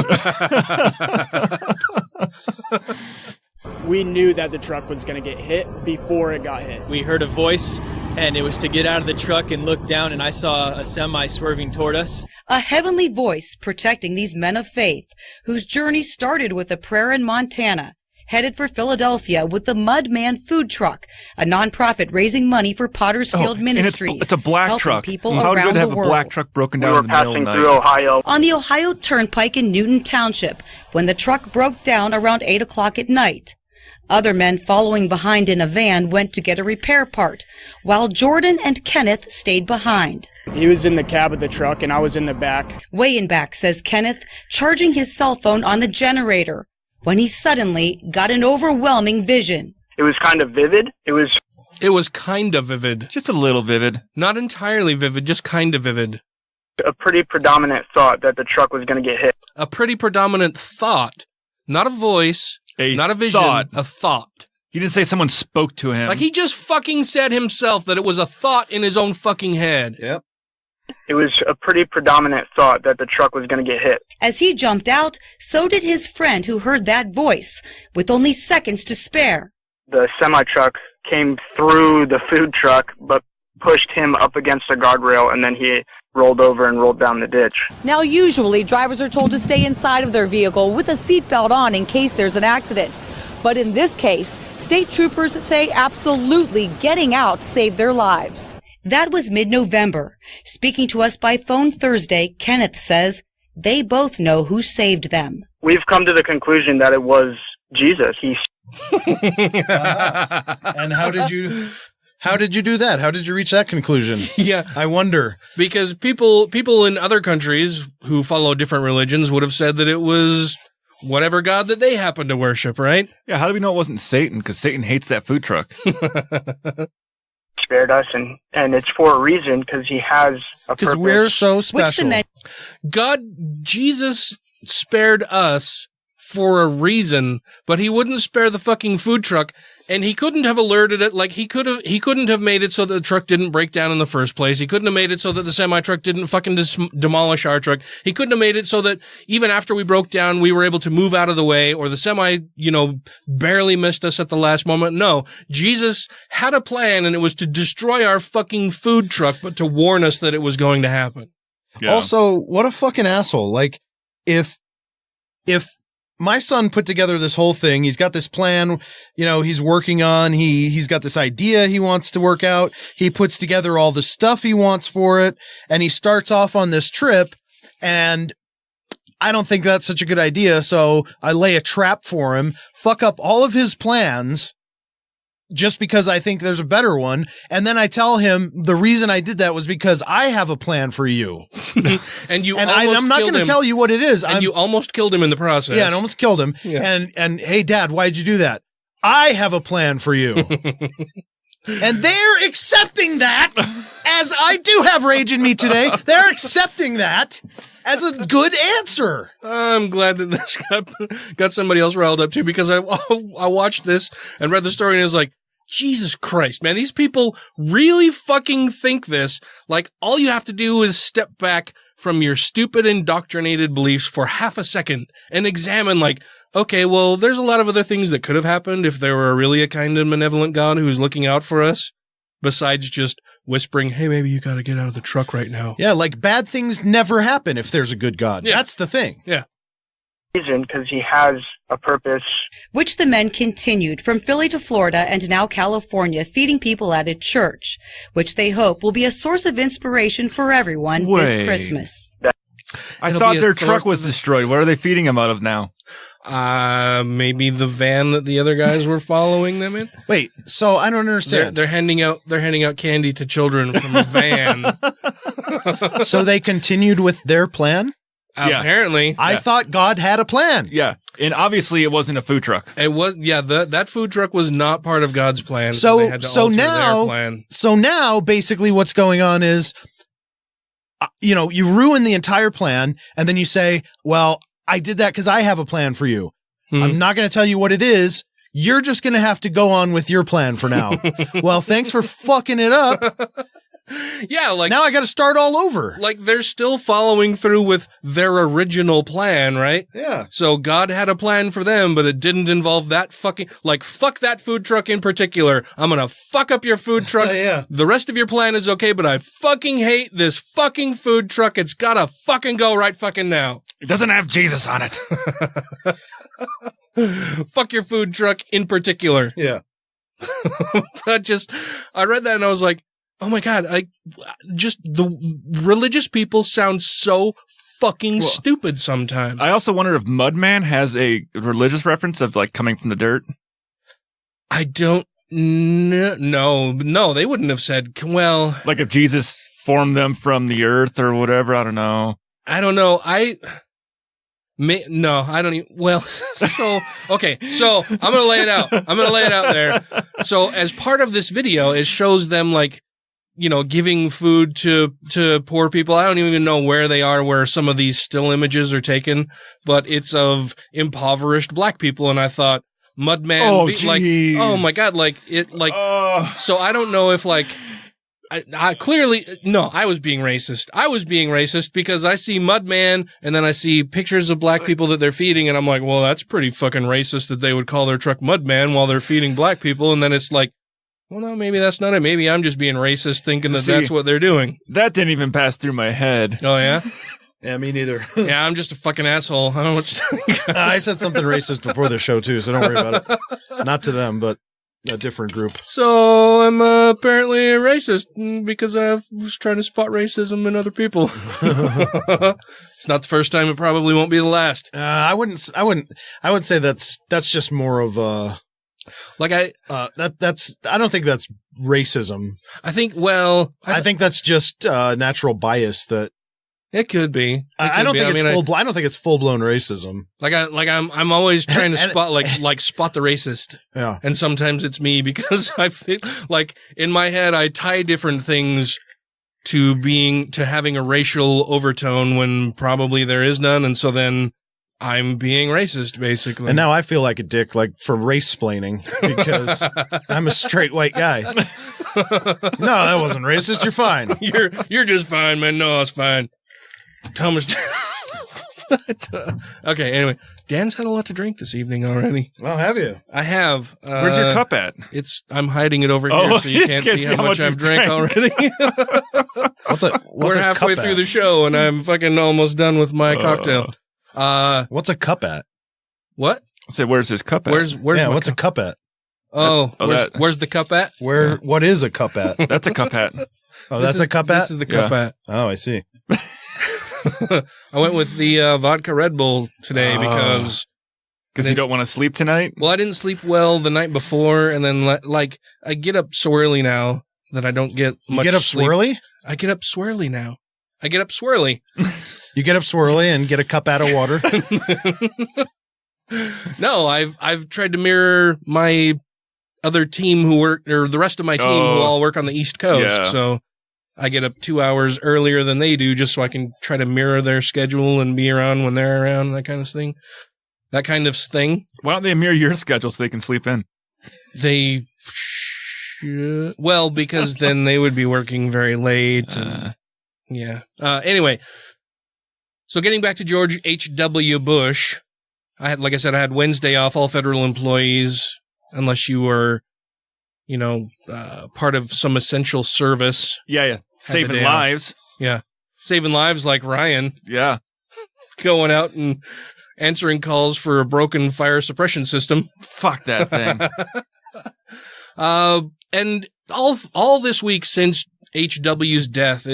we knew that the truck was going to get hit before it got hit. We heard a voice, and it was to get out of the truck and look down, and I saw a semi swerving toward us. A heavenly voice protecting these men of faith, whose journey started with a prayer in Montana, headed for Philadelphia with the Mudman food truck, a nonprofit raising money for Pottersfield Ministries. It's a black helping truck. People How around good to have the a world. black truck broken down in the middle of the night. Through Ohio. On the Ohio Turnpike in Newton Township, when the truck broke down around 8 o'clock at night. Other men following behind in a van went to get a repair part, while Jordan and Kenneth stayed behind. He was in the cab of the truck, and I was in the back. Way in back, says Kenneth, charging his cell phone on the generator, when he suddenly got an overwhelming vision. It was kind of vivid. It was kind of vivid. Just a little vivid. Not entirely vivid, just kind of vivid. A pretty predominant thought that the truck was going to get hit. A pretty predominant thought. Not a voice, not a vision, a thought. He didn't say someone spoke to him. Like he just fucking said himself that it was a thought in his own fucking head. Yep. It was a pretty predominant thought that the truck was going to get hit. As he jumped out, so did his friend who heard that voice, with only seconds to spare. The semi-truck came through the food truck, but pushed him up against the guardrail, and then he rolled over and rolled down the ditch. Now, usually, drivers are told to stay inside of their vehicle with a seatbelt on in case there's an accident. But in this case, state troopers say absolutely getting out saved their lives. That was mid-November. Speaking to us by phone Thursday, Kenneth says they both know who saved them. We've come to the conclusion that it was Jesus. And how did you do that? How did you reach that conclusion? Yeah. I wonder. Because people in other countries who follow different religions would have said that it was whatever God that they happen to worship, right? Yeah, how do we know it wasn't Satan? Because Satan hates that food truck. Spared us, and it's for a reason, because he has a purpose. Because we're so special. Jesus spared us for a reason, but he wouldn't spare the fucking food truck, and he couldn't have alerted it. Like he couldn't have made it so that the truck didn't break down in the first place. He couldn't have made it so that the semi-truck didn't fucking demolish our truck. He couldn't have made it so that even after we broke down, we were able to move out of the way, or the semi, barely missed us at the last moment. No, Jesus had a plan, and it was to destroy our fucking food truck, but to warn us that it was going to happen. Yeah. Also, what a fucking asshole. Like, if my son put together this whole thing, he's got this plan, he's working on, he's got this idea he wants to work out. He puts together all the stuff he wants for it, and he starts off on this trip, and I don't think that's such a good idea. So I lay a trap for him, fuck up all of his plans just because I think there's a better one. And then I tell him the reason I did that was because I have a plan for you. And I'm not going to tell you what it is. And you almost killed him in the process. Yeah, and almost killed him. Yeah. And hey, Dad, why'd you do that? I have a plan for you. And they're accepting that, as I do have rage in me today. They're accepting that. as a good answer. I'm glad that this got somebody else riled up too, because I watched this and read the story and it was like, Jesus Christ, man, these people really fucking think this. Like, all you have to do is step back from your stupid indoctrinated beliefs for half a second and examine, like, okay, well, there's a lot of other things that could have happened if there were really a kind and benevolent God who's looking out for us, besides just whispering, hey, maybe you got to get out of the truck right now. Yeah, like bad things never happen if there's a good God. Yeah. That's the thing. Yeah. Because he has a purpose. Which the men continued from Philly to Florida and now California, feeding people at a church, which they hope will be a source of inspiration for everyone this Christmas. I thought their truck was destroyed. What are they feeding them out of now? Maybe the van that the other guys were following them in. Wait, so I don't understand. They're handing out candy to children from a van. So they continued with their plan? Apparently. I thought God had a plan. Yeah. And obviously it wasn't a food truck. It was, that food truck was not part of God's plan. So they had to alter their plan. So now basically what's going on is, you ruin the entire plan and then you say, well, I did that because I have a plan for you. I'm not going to tell you what it is. You're just going to have to go on with your plan for now. Well, thanks for fucking it up. Yeah, like now I got to start all over. Like they're still following through with their original plan, right? Yeah. So God had a plan for them, but it didn't involve that fucking, like, fuck that food truck in particular. I'm gonna fuck up your food truck. Yeah. The rest of your plan is okay, but I fucking hate this fucking food truck. It's gotta fucking go right fucking now. It doesn't have Jesus on it. Fuck your food truck in particular. Yeah. I read that and I was like, oh my God, just the religious people sound so fucking stupid sometimes. I also wonder if Mudman has a religious reference of like coming from the dirt. I don't know. No, they wouldn't have said, well. Like if Jesus formed them from the earth or whatever, I don't know. I don't know. No, I don't even. Well, so, okay. So I'm going to lay it out. There. So as part of this video, it shows them like, giving food to poor people. I don't even know where they are, where some of these still images are taken, but it's of impoverished black people. And I thought, Mudman, oh my God, so I don't know if I clearly, no, I was being racist. I was being racist because I see Mudman and then I see pictures of black people that they're feeding. And I'm like, well, that's pretty fucking racist that they would call their truck Mudman while they're feeding black people. And then it's like, well, no, maybe that's not it. Maybe I'm just being racist thinking that that's what they're doing. That didn't even pass through my head. Oh, yeah? Yeah, me neither. Yeah, I'm just a fucking asshole. I don't know what to say. I said something racist before the show, too, so don't worry about it. Not to them, but a different group. So I'm apparently a racist because I was trying to spot racism in other people. It's not the first time. It probably won't be the last. I would say that's just more of a... I don't think that's racism. I think that's just natural bias that it could be. I don't think it's full blown racism. I'm always trying to spot the racist. Yeah. And sometimes it's me because I feel like in my head I tie different things to having a racial overtone when probably there is none, and so then I'm being racist, basically. And now I feel like a dick, for race-splaining, because I'm a straight white guy. No, that wasn't racist. You're fine. You're just fine, man. No, it's fine. Thomas. Okay, anyway. Dan's had a lot to drink this evening already. Well, have you? I have. Where's your cup at? I'm hiding it over here so you can't see how much I've drank already. We're halfway through the show and I'm fucking almost done with my cocktail. What's a cup at? What? Say, where's his cup at? Where's what's a cup at? Where's the cup at? What is a cup at? That's a cup hat. Oh, that's a cup at? This is the cup at. Oh, I see. I went with the vodka Red Bull today because you don't want to sleep tonight? Well, I didn't sleep well the night before, and then I get up swirly now that I don't get much. You get up sleep. swirly? I get up swirly now. I get up swirly. You get up swirly and get a cup out of water. No, I've tried to mirror my other team who work, or the rest of my team who all work on the East Coast. Yeah. So I get up 2 hours earlier than they do just so I can try to mirror their schedule and be around when they're around, that kind of thing. Why don't they mirror your schedule so they can sleep in? They should. Well, because then they would be working very late. Yeah. Anyway, so getting back to George H.W. Bush, I had Wednesday off, all federal employees, unless you were, part of some essential service. Yeah. Saving lives. Yeah. Saving lives like Ryan. Yeah. Going out and answering calls for a broken fire suppression system. Fuck that thing. And all this week since HW's death,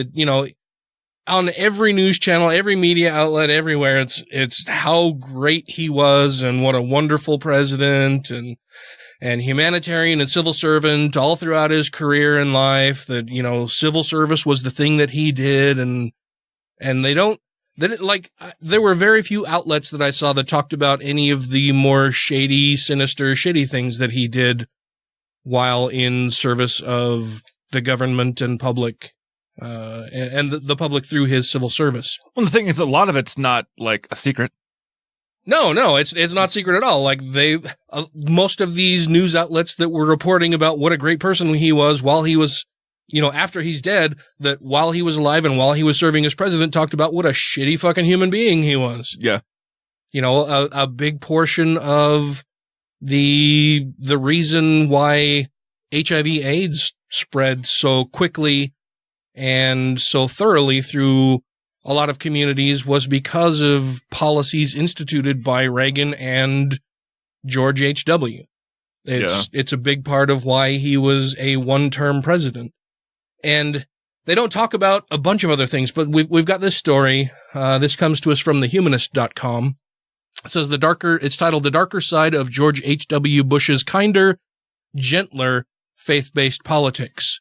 on every news channel, every media outlet, everywhere, it's how great he was and what a wonderful president and humanitarian and civil servant all throughout his career and life, that, civil service was the thing that he did. And there were very few outlets that I saw that talked about any of the more shady, sinister, shitty things that he did while in service of the government and public, and the public through his civil service. Well, the thing is, a lot of it's not like a secret. No, it's not secret at all. Like most of these news outlets that were reporting about what a great person he was while he was, after he's dead, that while he was alive and while he was serving as president, talked about what a shitty fucking human being he was. Yeah. A big portion of the reason why HIV/AIDS spread so quickly and so thoroughly through a lot of communities was because of policies instituted by Reagan and George H.W. It's a big part of why he was a one-term president. And they don't talk about a bunch of other things, but we've got this story. This comes to us from thehumanist.com. It says it's titled The Darker Side of George H.W. Bush's Kinder, Gentler Faith-Based Politics.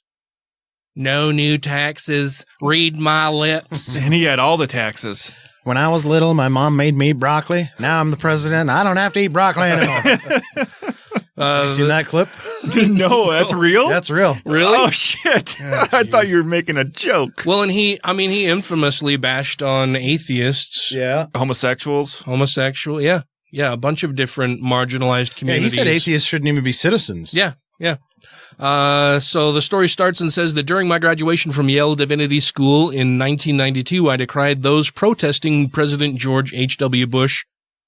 No new taxes. Read my lips. And he had all the taxes. When I was little, my mom made me eat broccoli. Now I'm the president. I don't have to eat broccoli anymore. You seen that clip? No, that's real? That's real. Really? Oh, shit. I thought you were making a joke. Well, and he infamously bashed on atheists. Yeah. Homosexuals. Yeah. Yeah, a bunch of different marginalized communities. Yeah, he said atheists shouldn't even be citizens. Yeah. So the story starts and says that during my graduation from Yale Divinity School in 1992, I decried those protesting President George H.W. Bush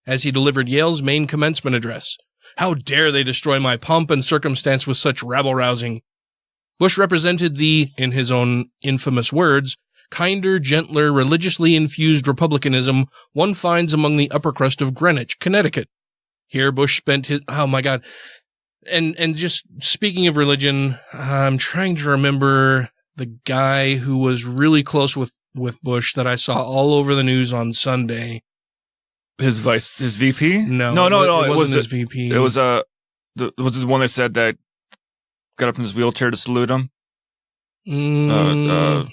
as he delivered Yale's main commencement address. How dare they destroy my pomp and circumstance with such rabble-rousing? Bush represented in his own infamous words, kinder, gentler, religiously infused republicanism one finds among the upper crust of Greenwich, Connecticut. Here Bush spent his... Oh, my God. And just speaking of religion, I'm trying to remember the guy who was really close with Bush that I saw all over the news on Sunday. His VP? No, it wasn't his VP. It was was the one that said that got up from his wheelchair to salute him. No,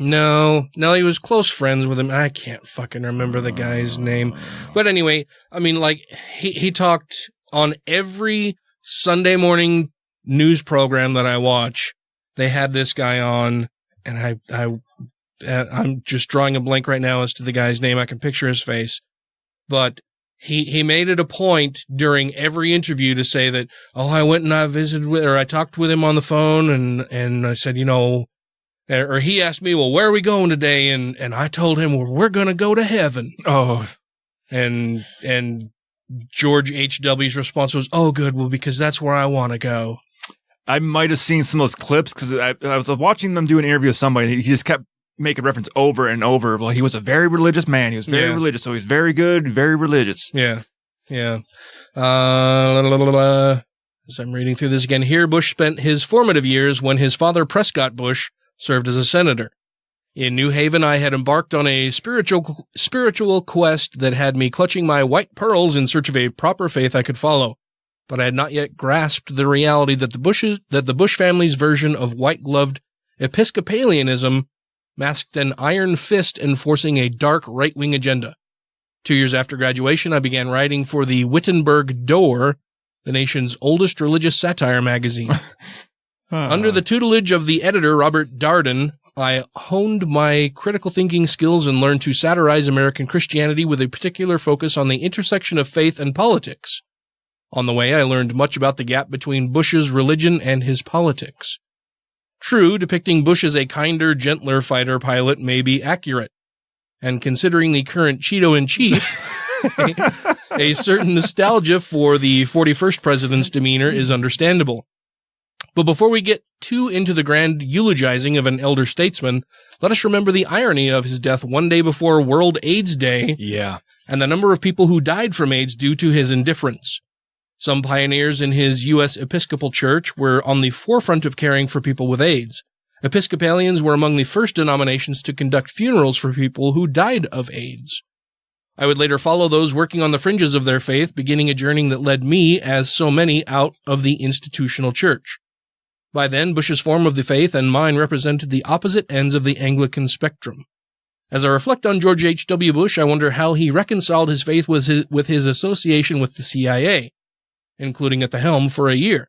he was close friends with him. I can't fucking remember the guy's name, but anyway, I mean, like he talked on every Sunday morning news program that I watch. They had this guy on, and I'm just drawing a blank right now as to the guy's name. I can picture his face, but he made it a point during every interview to say that, I went and I talked with him on the phone, and I said, or he asked me, well, where are we going today? And I told him, well, we're going to go to heaven. Oh, and George H.W.'s response was, oh, good. Well, because that's where I want to go. I might have seen some of those clips because I was watching them do an interview with somebody. He just kept making reference over and over. Well, he was a very religious man. He was very religious. So he's very good, very religious. Yeah. As I'm reading through this again, here Bush spent his formative years when his father, Prescott Bush, served as a senator. In New Haven, I had embarked on a spiritual quest that had me clutching my white pearls in search of a proper faith I could follow. But I had not yet grasped the reality that the Bush family's version of white-gloved Episcopalianism masked an iron fist enforcing a dark right-wing agenda. 2 years after graduation, I began writing for the Wittenberg Door, the nation's oldest religious satire magazine. Under the tutelage of the editor, Robert Darden, I honed my critical thinking skills and learned to satirize American Christianity with a particular focus on the intersection of faith and politics. On the way, I learned much about the gap between Bush's religion and his politics. True, depicting Bush as a kinder, gentler fighter pilot may be accurate. And considering the current Cheeto-in-Chief, a certain nostalgia for the 41st president's demeanor is understandable. But before we get too into the grand eulogizing of an elder statesman, let us remember the irony of his death one day before World AIDS Day. Yeah. And the number of people who died from AIDS due to his indifference. Some pioneers in his U.S. Episcopal Church were on the forefront of caring for people with AIDS. Episcopalians were among the first denominations to conduct funerals for people who died of AIDS. I would later follow those working on the fringes of their faith, beginning a journey that led me, as so many, out of the institutional church. By then, Bush's form of the faith and mine represented the opposite ends of the Anglican spectrum. As I reflect on George H.W. Bush, I wonder how he reconciled his faith with his association with the CIA, including at the helm for a year.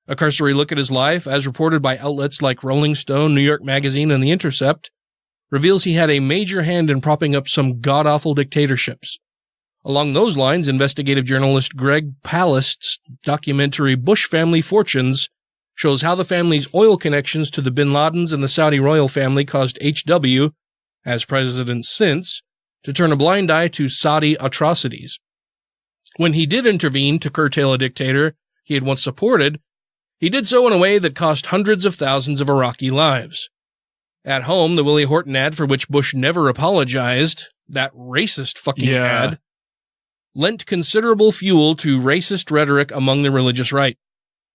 A cursory look at his life, as reported by outlets like Rolling Stone, New York Magazine, and The Intercept, reveals he had a major hand in propping up some god-awful dictatorships. Along those lines, investigative journalist Greg Palast's documentary Bush Family Fortunes shows how the family's oil connections to the bin Ladens and the Saudi royal family caused H.W., as president since, to turn a blind eye to Saudi atrocities. When he did intervene to curtail a dictator he had once supported, he did so in a way that cost hundreds of thousands of Iraqi lives. At home, the Willie Horton ad, for which Bush never apologized, that racist fucking ad, lent considerable fuel to racist rhetoric among the religious right.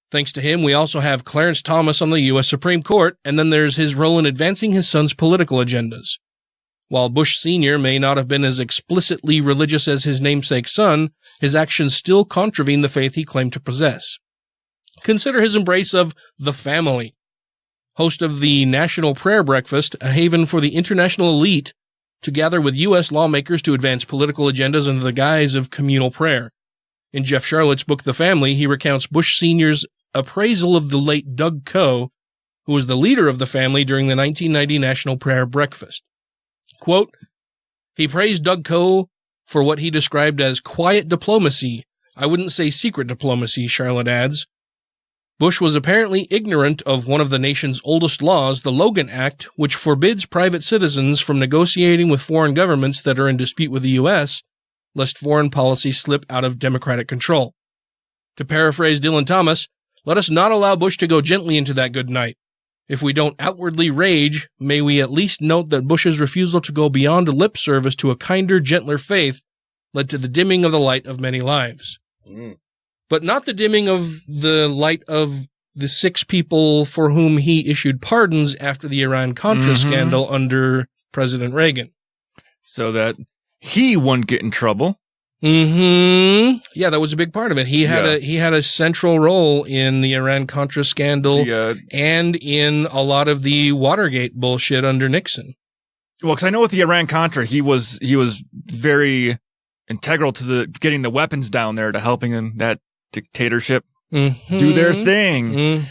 Thanks to him, we also have Clarence Thomas on the U.S. Supreme Court, and then there's his role in advancing his son's political agendas. While Bush Sr. may not have been as explicitly religious as his namesake son, his actions still contravene the faith he claimed to possess. Consider his embrace of the family. Host of the National Prayer Breakfast, a haven for the international elite to gather with U.S. lawmakers to advance political agendas under the guise of communal prayer. In Jeff Charlotte's book The Family, he recounts Bush Sr.'s appraisal of the late Doug Coe, who was the leader of the family during the 1990 National Prayer Breakfast. Quote, he praised Doug Coe for what he described as quiet diplomacy. I wouldn't say secret diplomacy, Charlotte adds. Bush was apparently ignorant of one of the nation's oldest laws, the Logan Act, which forbids private citizens from negotiating with foreign governments that are in dispute with the U.S., lest foreign policy slip out of democratic control. To paraphrase Dylan Thomas, let us not allow Bush to go gently into that good night. If we don't outwardly rage, may we at least note that Bush's refusal to go beyond lip service to a kinder, gentler faith led to the dimming of the light of many lives. But not the dimming of the light of the 6 people for whom he issued pardons after the Iran-Contra scandal under President Reagan. So that he wouldn't get in trouble. Yeah, that was a big part of it. He had a central role in the Iran-Contra scandal and in a lot of the Watergate bullshit under Nixon. Well, because I know with the Iran-Contra, he was very integral to getting the weapons down there to helping that dictatorship do their thing.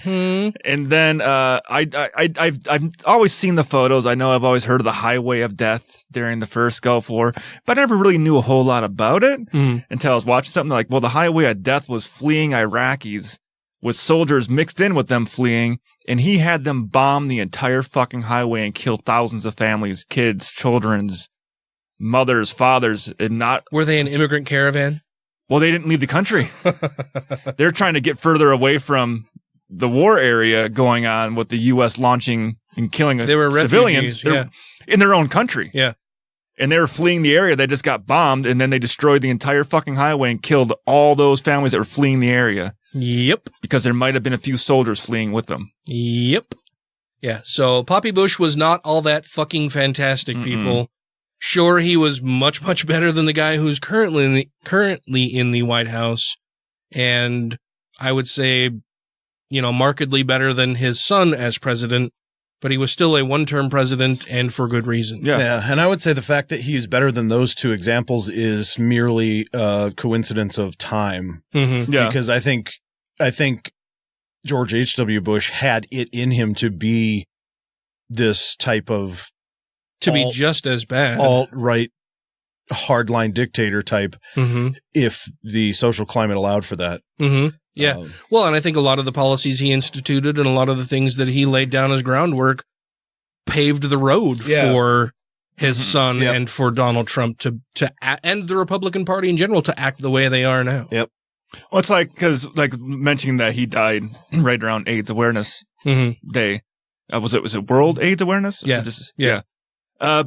And then I've always seen the photos. I know I've always heard of the Highway of Death during the first Gulf War, but I never really knew a whole lot about it until I was watching something like, well, the Highway of Death was fleeing Iraqis with soldiers mixed in with them fleeing, and he had them bomb the entire fucking highway and kill thousands of families, kids, children's, mothers, fathers, and not... Were they an immigrant caravan? Well, they didn't leave the country. They're trying to get further away from the war area going on with the U.S. launching and killing civilians in their own country. Yeah. And they were fleeing the area. They just got bombed, and then they destroyed the entire fucking highway and killed all those families that were fleeing the area. Yep. Because there might have been a few soldiers fleeing with them. Yep. Yeah, so Poppy Bush was not all that fucking fantastic, people. Sure, he was much, much better than the guy who's currently in the White House. And I would say, markedly better than his son as president. But he was still a one-term president, and for good reason. Yeah, and I would say the fact that he's better than those 2 examples is merely a coincidence of time. Yeah. Because I think George H.W. Bush had it in him to be this type of to be just as bad alt-right hardline dictator type if the social climate allowed for that. Yeah. Well, and I think a lot of the policies he instituted and a lot of the things that he laid down as groundwork paved the road for his son and for Donald Trump to and the Republican Party in general to act the way they are now. Yep. Well, it's like, because like mentioning that he died right around AIDS Awareness Day. Was it World AIDS Awareness? Yeah.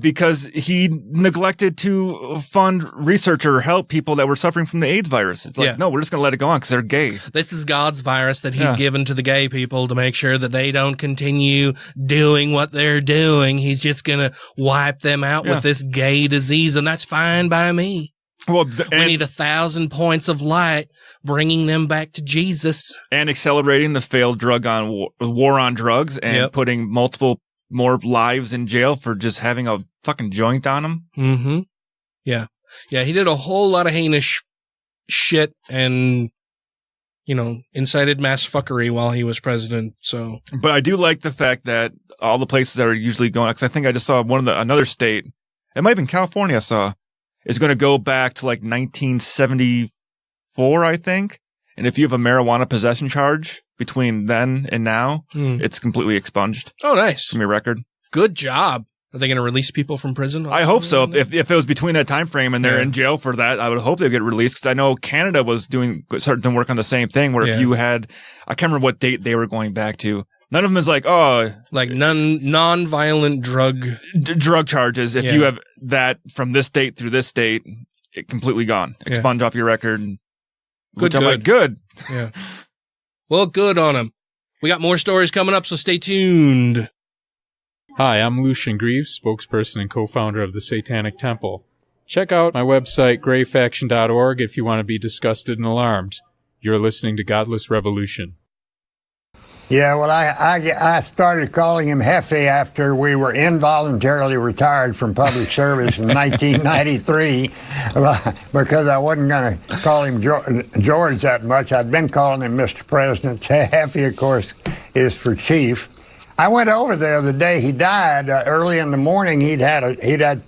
Because he neglected to fund research or help people that were suffering from the AIDS virus. It's like, no, we're just going to let it go on because they're gay. This is God's virus that he's given to the gay people to make sure that they don't continue doing what they're doing. He's just going to wipe them out with this gay disease, and that's fine by me. Well, we need 1,000 points of light, bringing them back to Jesus. And accelerating the failed war on drugs and putting multiple more lives in jail for just having a fucking joint on them. Yeah. Yeah, he did a whole lot of heinous shit and, incited mass fuckery while he was president. So, but I do like the fact that all the places that are usually going, because I think I just saw another state, it might have been California I saw, is going to go back to like 1974, I think. And if you have a marijuana possession charge between then and now, it's completely expunged. Oh, nice. From your record. Good job. Are they going to release people from prison? I hope so. If it was between that time frame and they're in jail for that, I would hope they get released. Because I know Canada was starting to work on the same thing. Where if you had, I can't remember what date they were going back to. None of them is like non-violent drug charges. If you have that from this date through this date, it completely gone, expunge off your record. Good. Yeah. Well, good on him. We got more stories coming up, so stay tuned. Hi, I'm Lucian Greaves, spokesperson and co-founder of the Satanic Temple. Check out my website, grayfaction.org, if you want to be disgusted and alarmed. You're listening to Godless Revolution. Yeah, well, I started calling him Hefe after we were involuntarily retired from public service in 1993 because I wasn't going to call him George that much. I'd been calling him Mr. President. Hefe, of course, is for chief. I went over there the day he died. Early in the morning, he'd had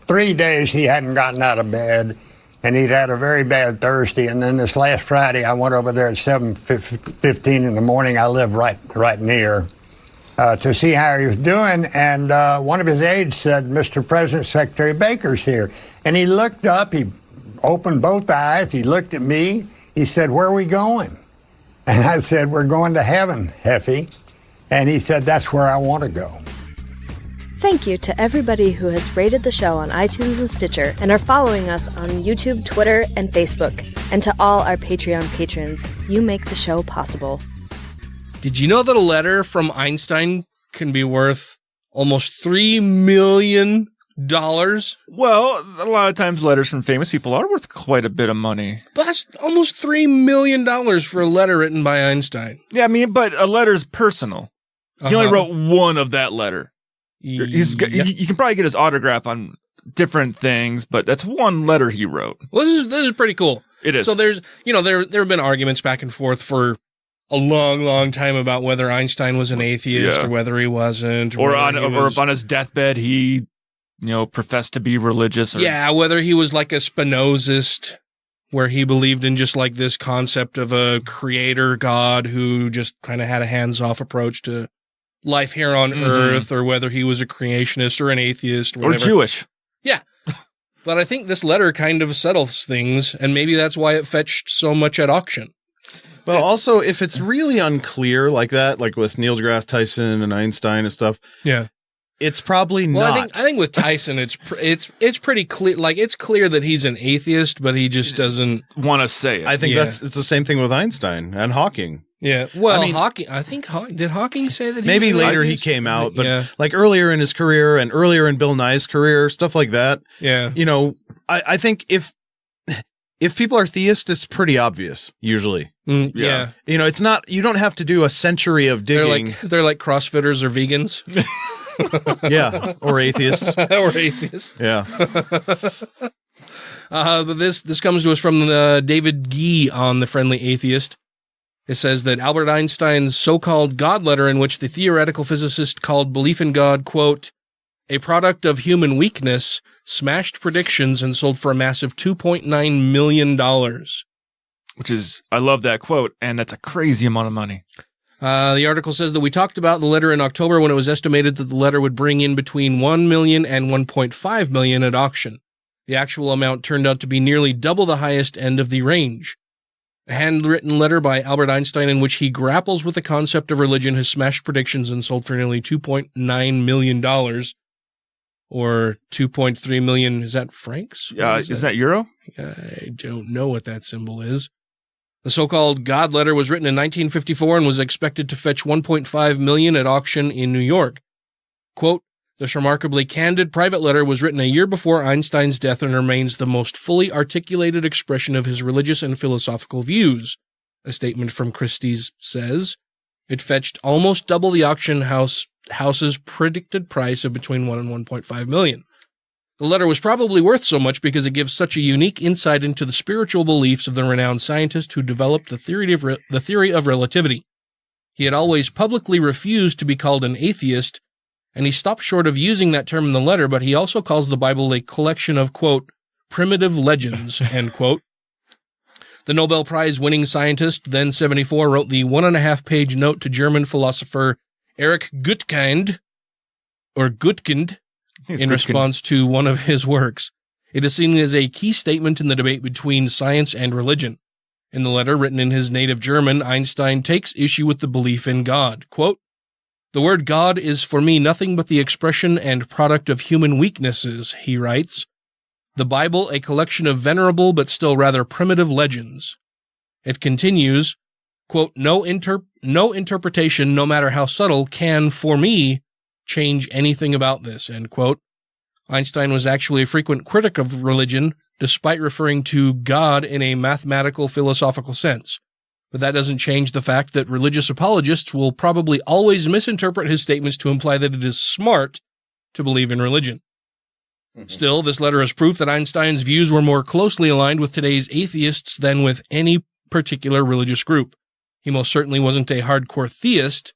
3 days he hadn't gotten out of bed. And he'd had a very bad Thursday, and then this last Friday, I went over there at 7:15 in the morning. I live right near to see how he was doing. And one of his aides said, "Mr. President, Secretary Baker's here." And he looked up. He opened both eyes. He looked at me. He said, "Where are we going?" And I said, "We're going to heaven, Hefe." And he said, "That's where I want to go." Thank you to everybody who has rated the show on iTunes and Stitcher and are following us on YouTube, Twitter, and Facebook. And to all our Patreon patrons, you make the show possible. Did you know that a letter from Einstein can be worth almost $3 million? Well, a lot of times letters from famous people are worth quite a bit of money. But that's almost $3 million for a letter written by Einstein. Yeah, I mean, but a letter's personal. He only wrote one of that letter. You can probably get his autograph on different things, but that's one letter he wrote. Well, this is pretty cool. It is. So there's, there have been arguments back and forth for a long, long time about whether Einstein was an atheist or whether he wasn't, or on his deathbed he, professed to be religious. Whether he was like a Spinozist, where he believed in just like this concept of a creator God who just kind of had a hands-off approach to life here on Earth, or whether he was a creationist or an atheist or Jewish. Yeah. But I think this letter kind of settles things, and maybe that's why it fetched so much at auction. Well, also, if it's really unclear like that, like with Neil deGrasse Tyson and Einstein and stuff, it's probably not. I think with Tyson, it's pretty clear. Like, it's clear that he's an atheist, but he just doesn't want to say it. I think it's the same thing with Einstein and Hawking. Yeah, well, Hawking. I think did Hawking say that? Maybe later he came out, but like earlier in his career and earlier in Bill Nye's career, stuff like that. Yeah, I think if people are theists, it's pretty obvious usually. Yeah, it's not. You don't have to do a century of digging. They're like CrossFitters or vegans. Yeah, or atheists. Yeah. But this comes to us from David Gee on The Friendly Atheist. It says that Albert Einstein's so-called God letter, in which the theoretical physicist called belief in God, quote, a product of human weakness, smashed predictions and sold for a massive $2.9 million. Which is, I love that quote, and that's a crazy amount of money. The article says that we talked about the letter in October when it was estimated that the letter would bring in between $1 million and $1.5 million at auction. The actual amount turned out to be nearly double the highest end of the range. A handwritten letter by Albert Einstein in which he grapples with the concept of religion has smashed predictions and sold for nearly $2.9 million. Or 2.3 million, is that francs? Is that euro? I don't know what that symbol is. The so-called God letter was written in 1954 and was expected to fetch $1.5 million at auction in New York. Quote, this remarkably candid private letter was written a year before Einstein's death and remains the most fully articulated expression of his religious and philosophical views. A statement from Christie's says, it fetched almost double the auction house's predicted price of between $1 and $1.5 million. The letter was probably worth so much because it gives such a unique insight into the spiritual beliefs of the renowned scientist who developed the theory of relativity. He had always publicly refused to be called an atheist, and he stopped short of using that term in the letter, but he also calls the Bible a collection of, quote, primitive legends, end quote. The Nobel Prize-winning scientist, then 74, wrote the 1.5-page note to German philosopher Erich Gutkind, in response to one of his works. It is seen as a key statement in the debate between science and religion. In the letter written in his native German, Einstein takes issue with the belief in God. Quote, the word God is for me nothing but the expression and product of human weaknesses, he writes. The Bible a collection of venerable but still rather primitive legends. It continues, quote, no interpretation, no matter how subtle, can, for me, change anything about this, end quote. Einstein was actually a frequent critic of religion, despite referring to God in a mathematical, philosophical sense. But that doesn't change the fact that religious apologists will probably always misinterpret his statements to imply that it is smart to believe in religion. Mm-hmm. Still, this letter is proof that Einstein's views were more closely aligned with today's atheists than with any particular religious group. He most certainly wasn't a hardcore theist,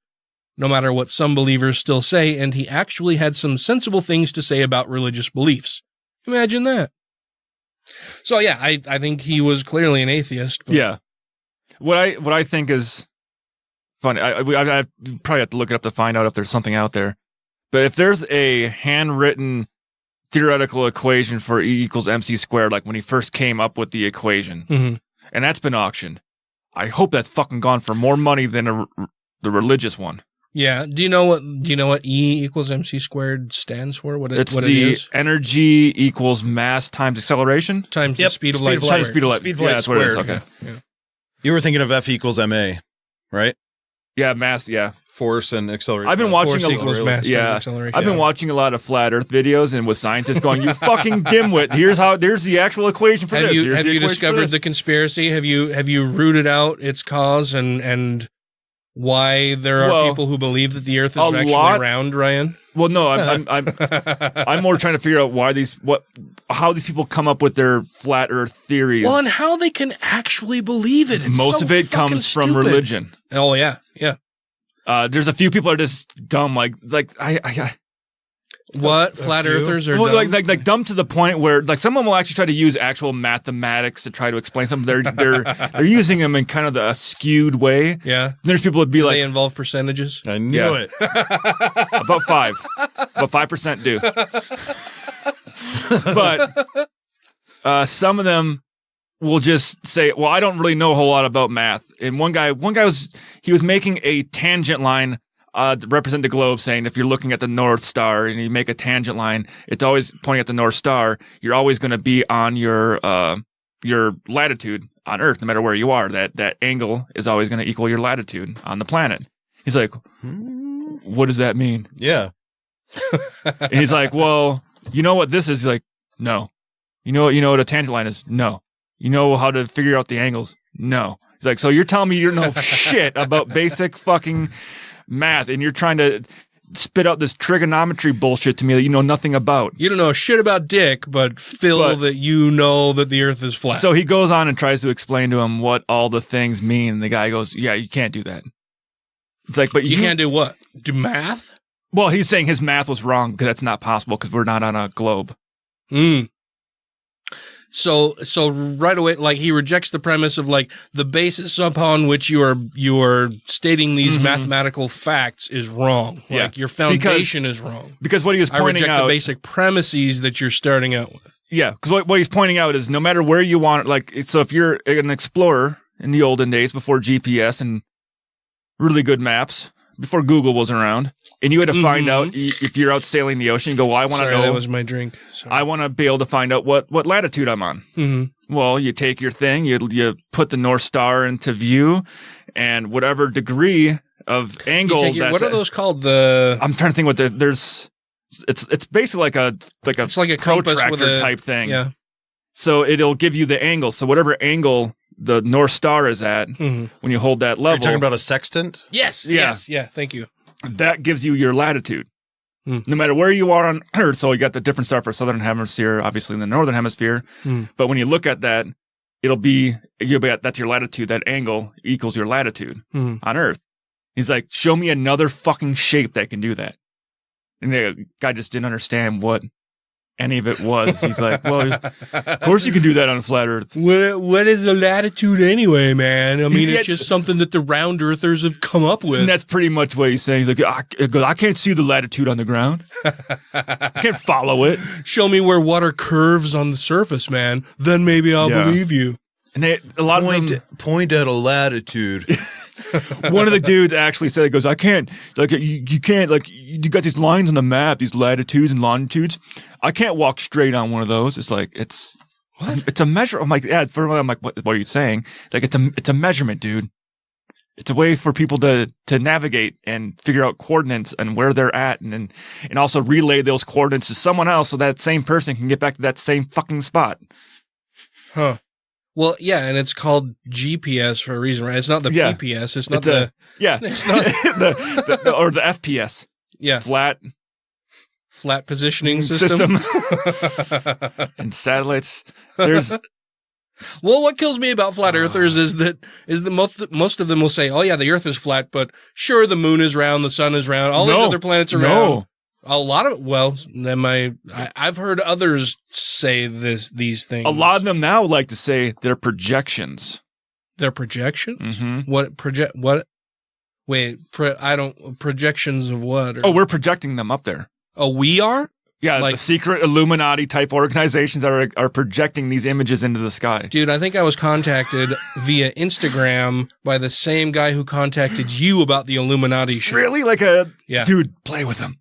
no matter what some believers still say, and he actually had some sensible things to say about religious beliefs. Imagine that. So yeah, I think he was clearly an atheist. But yeah. What I think is funny, I probably have to look it up to find out if there's something out there. But if there's a handwritten theoretical equation for E equals MC squared, like when he first came up with the equation, mm-hmm. and that's been auctioned, I hope that's fucking gone for more money than the religious one. Yeah. Do you know what E equals MC squared stands for? What it is? Energy equals mass times acceleration times the speed of light. Times speed of light. Speed of light that's what it is. Okay. Yeah. You were thinking of F equals ma, right? Yeah, mass. Yeah, force and acceleration. I've been watching I've been watching a lot of flat Earth videos, and with scientists going, "You fucking dimwit! Here's the actual equation for this." Have you discovered the conspiracy? Have you rooted out its cause and why there are people who believe that the Earth is actually round, Ryan? Well, no, I'm more trying to figure out how these people come up with their flat Earth theories. Well, and how they can actually believe it. Most of it comes from religion. Oh yeah. There's a few people are just dumb, like what flat earthers are dumb? Like dumb to the point where like someone will actually try to use actual mathematics to try to explain something. They're using them in kind of a skewed way. Yeah. There's people would be like, they involve percentages. I knew it. About 5% do. But some of them will just say, well, I don't really know a whole lot about math. And one guy was making a tangent line to represent the globe, saying if you're looking at the North Star and you make a tangent line, it's always pointing at the North Star. You're always going to be on your latitude on Earth, no matter where you are. That angle is always going to equal your latitude on the planet. He's like, what does that mean? Yeah. And he's like, well, you know what this is? He's like, no. You know what a tangent line is? No. You know how to figure out the angles? No. He's like, so you're telling me you don't know shit about basic fucking math, and you're trying to spit out this trigonometry bullshit to me that you know nothing about. You don't know shit about dick, but that you know that the earth is flat. So he goes on and tries to explain to him what all the things mean. And the guy goes, yeah, you can't do that. It's like, but you can't do what? Do math? Well, he's saying his math was wrong because that's not possible because we're not on a globe. So right away, like he rejects the premise of like the basis upon which you are stating these mathematical facts is wrong. Yeah. Like your foundation is wrong. Because what he was pointing out, I reject the basic premises that you're starting out with. Yeah, because what he's pointing out is no matter where you want, like, so if you're an explorer in the olden days before GPS and really good maps, before Google was around, and you had to find out if you're out sailing the ocean, you go, well, I want to know. That was my drink. Sorry. I want to be able to find out what latitude I'm on. Well, you take your thing, you put the North Star into view, and whatever degree of angle. What are those called? I'm trying to think what there's. It's basically like a it's like a compass with a type thing. Yeah. So it'll give you the angle. So whatever angle the North Star is at, when you hold that level. Are you talking about a sextant? Yes. Yeah. Yes. Yeah. Thank you. That gives you your latitude. No matter where you are on Earth. So you got the different stuff for Southern Hemisphere, obviously in the Northern Hemisphere. But when you look at that, you'll be that's your latitude. That angle equals your latitude on Earth. He's like, show me another fucking shape that can do that. And the guy just didn't understand what any of it was. He's like, well, of course you can do that on a flat Earth. What is the latitude anyway, man? I mean, it's just something that the round earthers have come up with. And that's pretty much what he's saying. He's like, I can't see the latitude on the ground. I can't follow it. Show me where water curves on the surface, man. Then maybe I'll believe you. And a lot of them point at a latitude. One of the dudes actually said, "It goes, I can't, like, you can't, like, you got these lines on the map, these latitudes and longitudes. I can't walk straight on one of those. It's like, it's a measure." I'm like, yeah, I'm like, what are you saying? Like, it's a measurement, dude. It's a way for people to navigate and figure out coordinates and where they're at, and also relay those coordinates to someone else so that same person can get back to that same fucking spot. Huh. Well, yeah, and it's called GPS for a reason, right? It's not the PPS. It's not the or the FPS. Yeah, flat positioning system. And satellites. There's well, what kills me about flat earthers is that most of them will say, "Oh yeah, the Earth is flat," but sure, the moon is round, the sun is round, all these other planets are round. A lot of I've heard others say these things. A lot of them now like to say they're projections. They're projections? What projections of what? We're projecting them up there. Oh, we are? Yeah, like the secret Illuminati type organizations are projecting these images into the sky. Dude, I think I was contacted via Instagram by the same guy who contacted you about the Illuminati shit. Really? Like dude, play with him.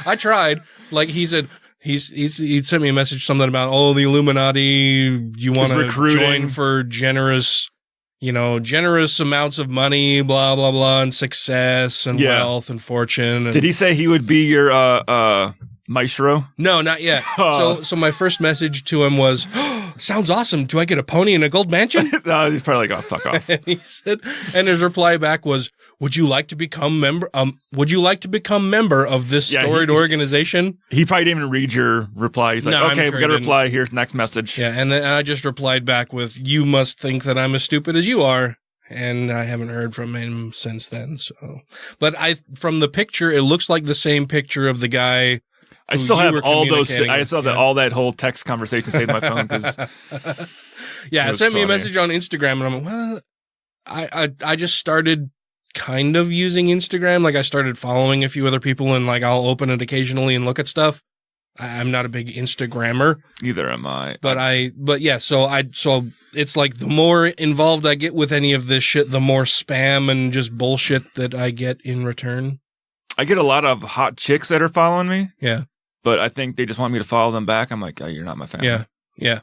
I tried. Like he said, he sent me a message, something about, the Illuminati, you want to join for generous amounts of money, blah, blah, blah, and success and wealth and fortune. Did he say he would be your maestro? No, not yet. So my first message to him was, sounds awesome. Do I get a pony and a gold mansion? No, he's probably like, oh, fuck off. And he said, and his reply back was, would you like to become member of this storied organization? He probably didn't even read your reply. He's like, okay, we got to reply. Here's the next message. Yeah, and then I just replied back with, you must think that I'm as stupid as you are. And I haven't heard from him since then. So, but from the picture, it looks like the same picture of the guy. I still have all those. I still have all that whole text conversation saved in my phone because. Yeah, it sent me a message on Instagram, and I'm like, well, I just started kind of using Instagram. Like I started following a few other people, and like I'll open it occasionally and look at stuff. I'm not a big Instagrammer. Neither am I. So it's like the more involved I get with any of this shit, the more spam and just bullshit that I get in return. I get a lot of hot chicks that are following me. Yeah. But I think they just want me to follow them back. I'm like, oh, you're not my fan. Yeah. Yeah.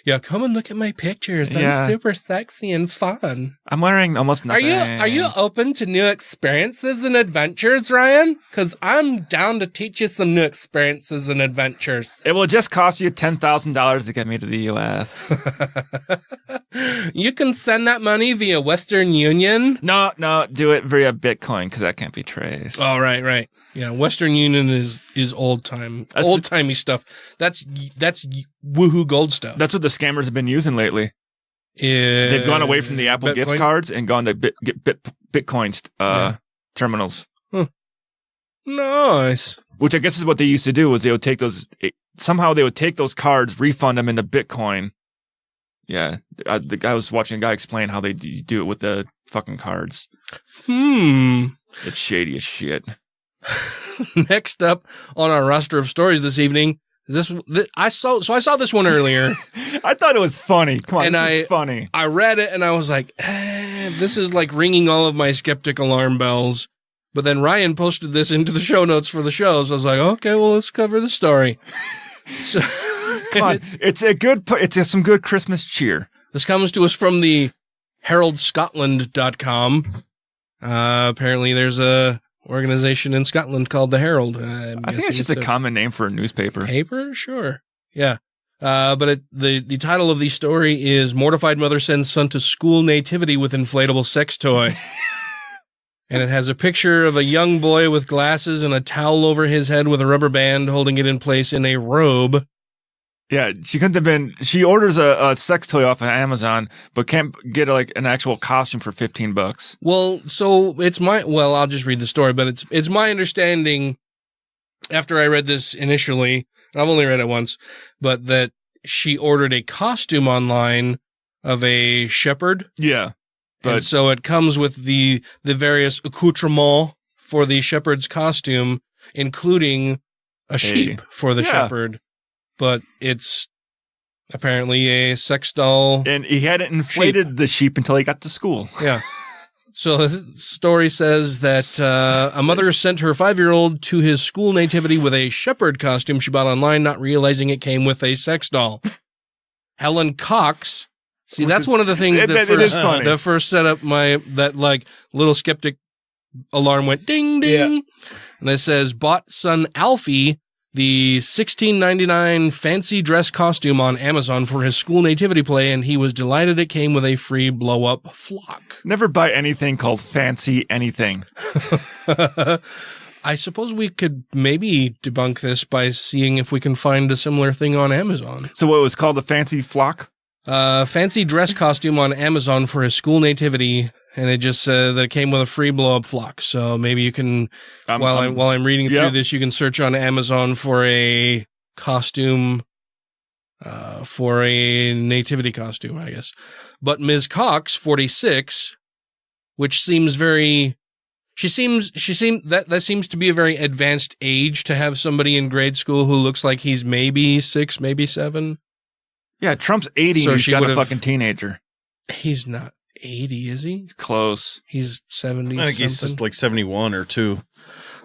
Yeah, come and look at my pictures. I'm super sexy and fun. I'm wearing almost nothing. Are you open to new experiences and adventures, Ryan? Because I'm down to teach you some new experiences and adventures. It will just cost you $10,000 to get me to the U.S. You can send that money via Western Union. No, do it via Bitcoin because that can't be traced. Oh, right. Yeah, Western Union is old-timey stuff. That's woohoo gold stuff. That's what the scammers have been using lately. They've gone away from the Apple gift cards and gone to Bitcoin terminals. Huh. Nice. Which I guess is what they used to do was they would take those cards, refund them into Bitcoin. Yeah, the guy was watching a guy explain how they do it with the fucking cards. It's shady as shit. Next up on our roster of stories this evening is I saw this one earlier. I thought it was funny. Come on, this is funny. I read it and I was like, this is like ringing all of my skeptic alarm bells. But then Ryan posted this into the show notes for the show, so I was like, okay, well, let's cover the story. So, come on, it's some good Christmas cheer. This comes to us from the heraldscotland.com. Apparently there's a organization in Scotland called the Herald. I think it's just a common name for a newspaper. Paper? Sure. Yeah. But the title of the story is Mortified Mother Sends Son to School Nativity with Inflatable Sex Toy. And it has a picture of a young boy with glasses and a towel over his head with a rubber band holding it in place in a robe. Yeah, she couldn't have been. She orders a sex toy off of Amazon, but can't get like an actual costume for $15. Well, so I'll just read the story, but it's my understanding after I read this initially, and I've only read it once, but that she ordered a costume online of a shepherd. Yeah. And so it comes with the various accoutrements for the shepherd's costume, including a sheep for the shepherd. But it's apparently a sex doll. And he hadn't inflated the sheep until he got to school. Yeah. So the story says that a mother sent her 5-year-old to his school nativity with a shepherd costume she bought online, not realizing it came with a sex doll. Helen Cox. See, that's one of the things that first set up that little skeptic alarm went ding, ding. Yeah. And it says, bought son Alfie the $16.99 fancy dress costume on Amazon for his school nativity play, and he was delighted it came with a free blow-up flock. Never buy anything called fancy anything. I suppose we could maybe debunk this by seeing if we can find a similar thing on Amazon. So what was called a fancy flock? Fancy dress costume on Amazon for his school nativity, and it just said that it came with a free blow-up flock. So maybe you can, while I'm reading through this, you can search on Amazon for a costume, for a nativity costume, I guess. But Ms. Cox, 46, which seems very, that seems to be a very advanced age to have somebody in grade school who looks like he's maybe 6, maybe 7. Yeah, Trump's 80 and he's got a fucking teenager. He's not 80, is he? Close. He's 70. I think he's just like 71 or 2.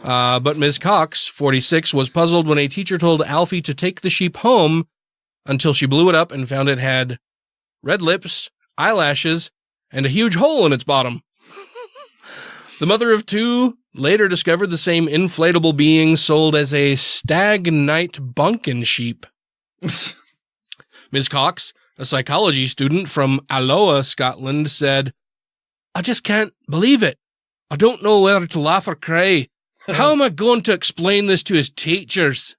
But Ms. Cox, 46, was puzzled when a teacher told Alfie to take the sheep home until she blew it up and found it had red lips, eyelashes, and a huge hole in its bottom. The mother of 2 later discovered the same inflatable being sold as a stag night bunkin sheep. Ms. Cox, a psychology student from Alloa, Scotland, said, I just can't believe it. I don't know whether to laugh or cry. How am I going to explain this to his teachers?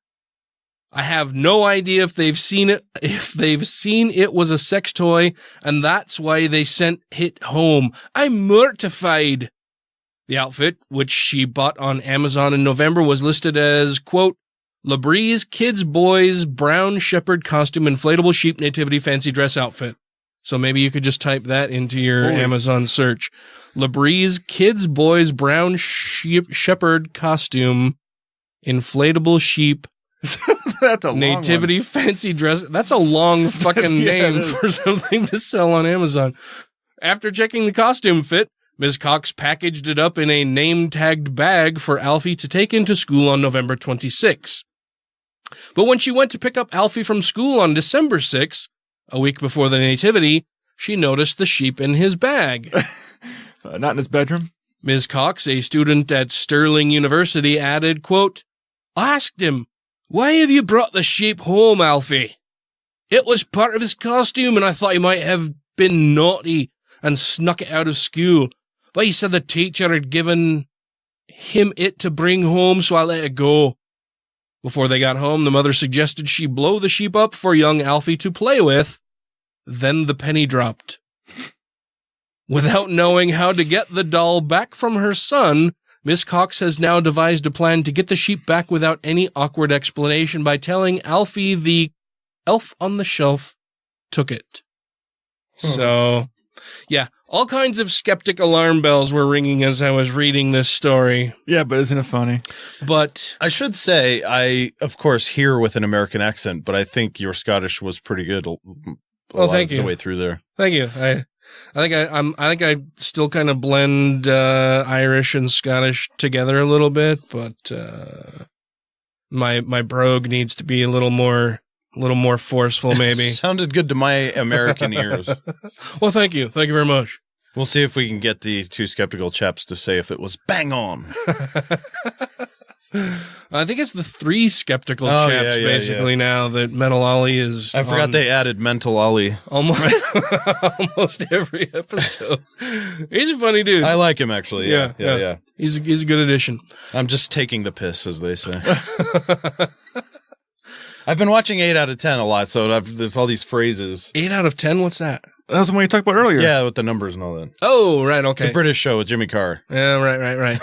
I have no idea if they've seen it was a sex toy, and that's why they sent it home. I'm mortified. The outfit, which she bought on Amazon in November, was listed as, quote, Labree's Kids Boys Brown Shepherd Costume Inflatable Sheep Nativity Fancy Dress Outfit. So maybe you could just type that into your Amazon search. Labree's Kids Boys Brown Shepherd Costume Inflatable Sheep That's a Nativity long one. Fancy Dress. That's a long fucking name for something to sell on Amazon. After checking the costume fit, Ms. Cox packaged it up in a name-tagged bag for Alfie to take into school on November 26. But when she went to pick up Alfie from school on December 6, A week before the nativity, she noticed the sheep in his bag. Not in his bedroom? Ms. Cox, a student at Sterling University, added, quote, I asked him, why have you brought the sheep home, Alfie? It was part of his costume, and I thought he might have been naughty and snuck it out of school. But he said the teacher had given him it to bring home, so I let it go. Before they got home, the mother suggested she blow the sheep up for young Alfie to play with. Then the penny dropped. Without knowing how to get the doll back from her son, Miss Cox has now devised a plan to get the sheep back without any awkward explanation by telling Alfie the elf on the shelf took it. So, yeah, all kinds of skeptic alarm bells were ringing as I was reading this story. Yeah, but isn't it funny? But I should say, I, of course, hear with an American accent, but I think your Scottish was pretty good. Thank you. The way through there. Thank you. I think I still kind of blend Irish and Scottish together a little bit, but my brogue needs to be a little more forceful, maybe. Sounded good to my American ears. Well, thank you. Thank you very much. We'll see if we can get the two skeptical chaps to say if it was bang on. I think it's the three skeptical chaps basically now that Metal Ollie is. I forgot they added Mental Ollie. Almost every episode. He's a funny dude. I like him actually. Yeah. He's a good addition. I'm just taking the piss, as they say. I've been watching 8 out of 10 a lot, so there's all these phrases. 8 out of 10? What's that? That was the one you talked about earlier. Yeah, with the numbers and all that. Oh, right, okay. It's a British show with Jimmy Carr. Yeah, right.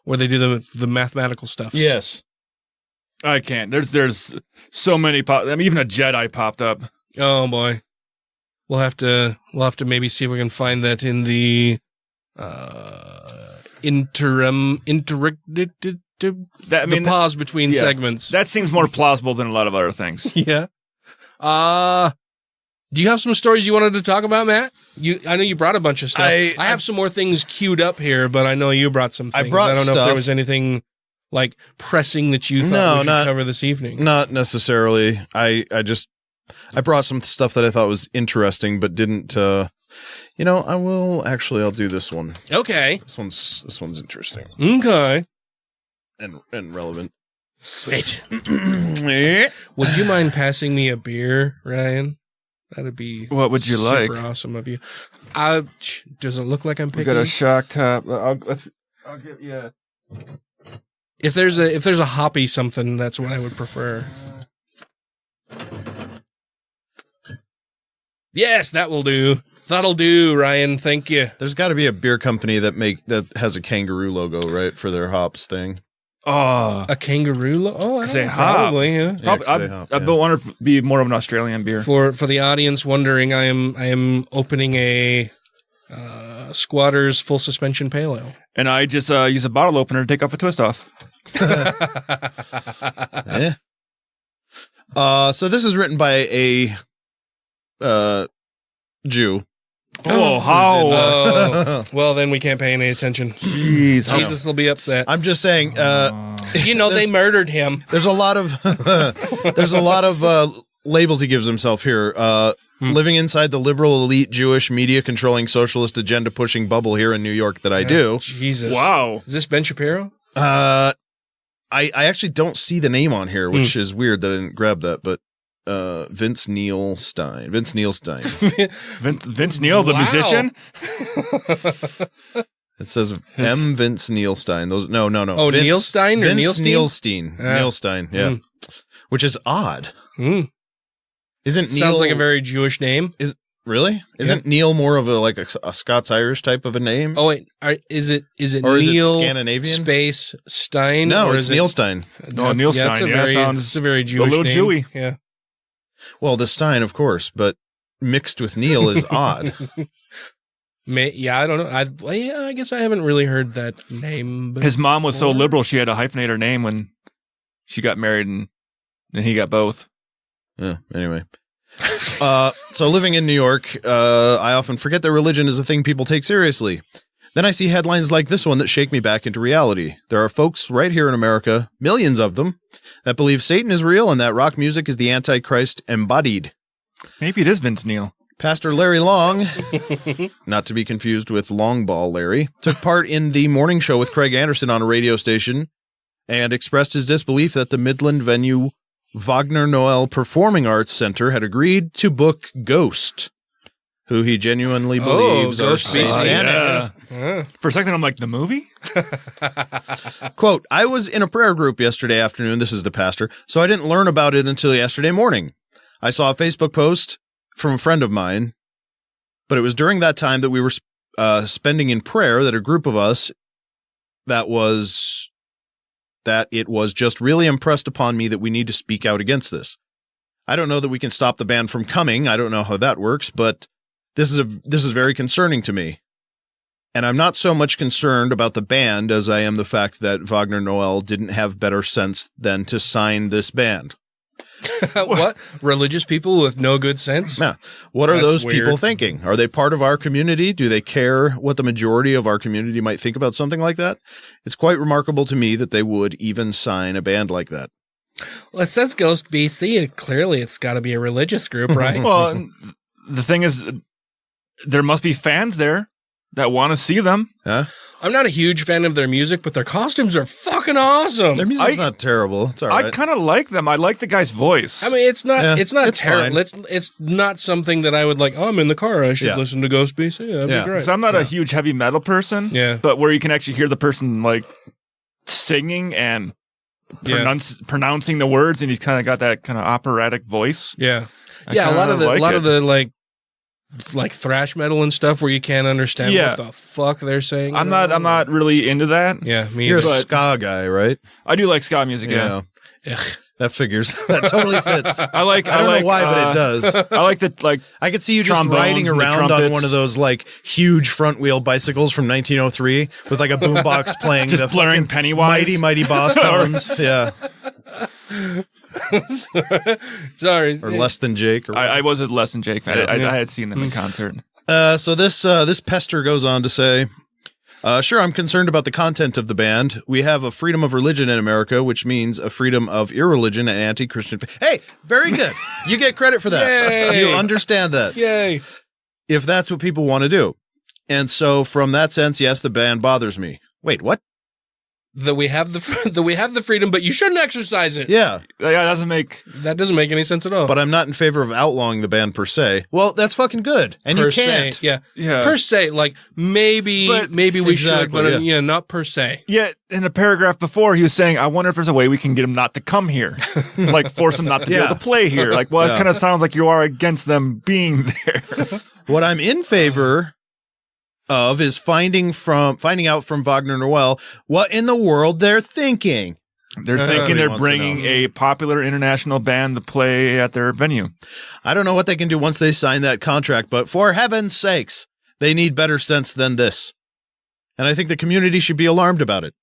Where they do the mathematical stuff. Yes. I can't. There's so many even a Jedi popped up. Oh boy. We'll have to maybe see if we can find that in the the pause between segments. That seems more plausible than a lot of other things. Yeah. Do you have some stories you wanted to talk about, Matt? I know you brought a bunch of stuff. I have some more things queued up here, but I know you brought some things. I don't know if there was anything like pressing that you thought we should cover this evening. Not necessarily. I brought some stuff that I thought was interesting, but didn't. I'll do this one. Okay. This one's interesting. Okay. And relevant. Sweet. Would you mind passing me a beer, Ryan? That'd be what would you like? Super awesome of you. Does it look like I'm picking? We got a shock top. I'll give you. If there's a hoppy something, that's what I would prefer. Yes, that will do. That'll do, Ryan. Thank you. There's got to be a beer company that has a kangaroo logo, right, for their hops thing. Oh, a kangaroo logo. Oh, I say hop. Probably, yeah. I don't want to be more of an Australian beer. For the audience wondering, I am opening a Squatter's full suspension pale ale, and I just use a bottle opener to take off a twist off. Yeah. So this is written by a Jew. Oh, how? Well, then we can't pay any attention. Jeez, Jesus will be upset. I'm just saying. They murdered him. There's a lot of labels he gives himself here. Living inside the liberal elite Jewish media controlling socialist agenda pushing bubble here in New York that I do. Jesus. Wow. Is this Ben Shapiro? I actually don't see the name on here, which is weird that I didn't grab that, but Vince Neil Stein. Vince Neil, the musician? It says M. Vince Neil Stein. No. Oh, Vince, Neil Stein or Vince Neil Stein? Neil Stein, yeah. Which is odd. Isn't Neil, sounds like a very Jewish name? Really? Isn't Neil more of a Scots-Irish type of a name? Oh wait, is it or Neil is it Scandinavian space Stein? No, or it's Neil Stein. No, Neil Stein. It's a very Jewish a little name. Jewy. Yeah. Well, the Stein, of course, but mixed with Neil is odd. I don't know. I guess I haven't really heard that name before. His mom was so liberal, she had to hyphenate her name when she got married, and then he got both. Yeah, anyway. So living in New York, I often forget that religion is a thing people take seriously. Then I see headlines like this one that shake me back into reality. There are folks right here in America, millions of them, that believe Satan is real and that rock music is the Antichrist embodied. Maybe it is Vince Neil. Pastor Larry Long, not to be confused with Long Ball Larry, took part in the morning show with Craig Anderson on a radio station and expressed his disbelief that the Midland venue Wagner Noël Performing Arts Center had agreed to book Ghost, who he genuinely believes are satanic. Yeah. For a second, I'm like, the movie? Quote, I was in a prayer group yesterday afternoon, this is the pastor, so I didn't learn about it until yesterday morning. I saw a Facebook post from a friend of mine, but it was during that time that we were spending in prayer that a group of us that it was just really impressed upon me that we need to speak out against this. I don't know that we can stop the band from coming. I don't know how that works, but this is very concerning to me. And I'm not so much concerned about the band as I am the fact that Wagner Noël didn't have better sense than to sign this band. What? Religious people with no good sense? Yeah. What are those people thinking? Are they part of our community? Do they care what the majority of our community might think about something like that? It's quite remarkable to me that they would even sign a band like that. Well, it says Ghost BC, and clearly it's got to be a religious group, right? Well, the thing is, there must be fans there that want to see them. Huh? I'm not a huge fan of their music, but their costumes are fucking awesome. Their music's not terrible. It's all right. I kind of like them. I like the guy's voice. I mean, it's not terrible. It's not something that I would like, oh, I'm in the car, I should listen to Ghost BC. That'd be great. So I'm not a huge heavy metal person. Yeah. But where you can actually hear the person like singing and pronouncing the words, and he's kind of got that kind of operatic voice. Yeah. A lot of the like thrash metal and stuff where you can't understand what the fuck they're saying. I'm not really into that. Yeah, me You're either. a ska guy, right? I do like ska music, yeah. That figures. That totally fits. I don't know why, but it does. I like the I could see you just riding around on one of those like huge front wheel bicycles from 1903 with like a boombox playing just the blaring Pennywise, mighty boss tones. Yeah. Sorry. Or Less Than Jake. I wasn't Less Than Jake. I had seen them in concert. So this pester goes on to say, sure, I'm concerned about the content of the band. We have a freedom of religion in America, which means a freedom of irreligion and anti-Christian. Hey, very good. You get credit for that. Yay. You understand that. Yay. If that's what people want to do. And so from that sense, yes, the band bothers me. Wait, what? That we have the freedom, but you shouldn't exercise it. Yeah. That doesn't make any sense at all. But I'm not in favor of outlawing the band per se. Well, that's fucking good. And you can't. Yeah. Per se, like maybe we should, but not per se. Yeah, in a paragraph before, he was saying, I wonder if there's a way we can get them not to come here. Like, force them not to be able to play here. Like, well, it kind of sounds like you are against them being there. What I'm in favor of is finding out from Wagner Noël what in the world they're thinking. They're thinking they're bringing a popular international band to play at their venue. I don't know what they can do once they sign that contract, but for heaven's sakes, they need better sense than this. And I think the community should be alarmed about it.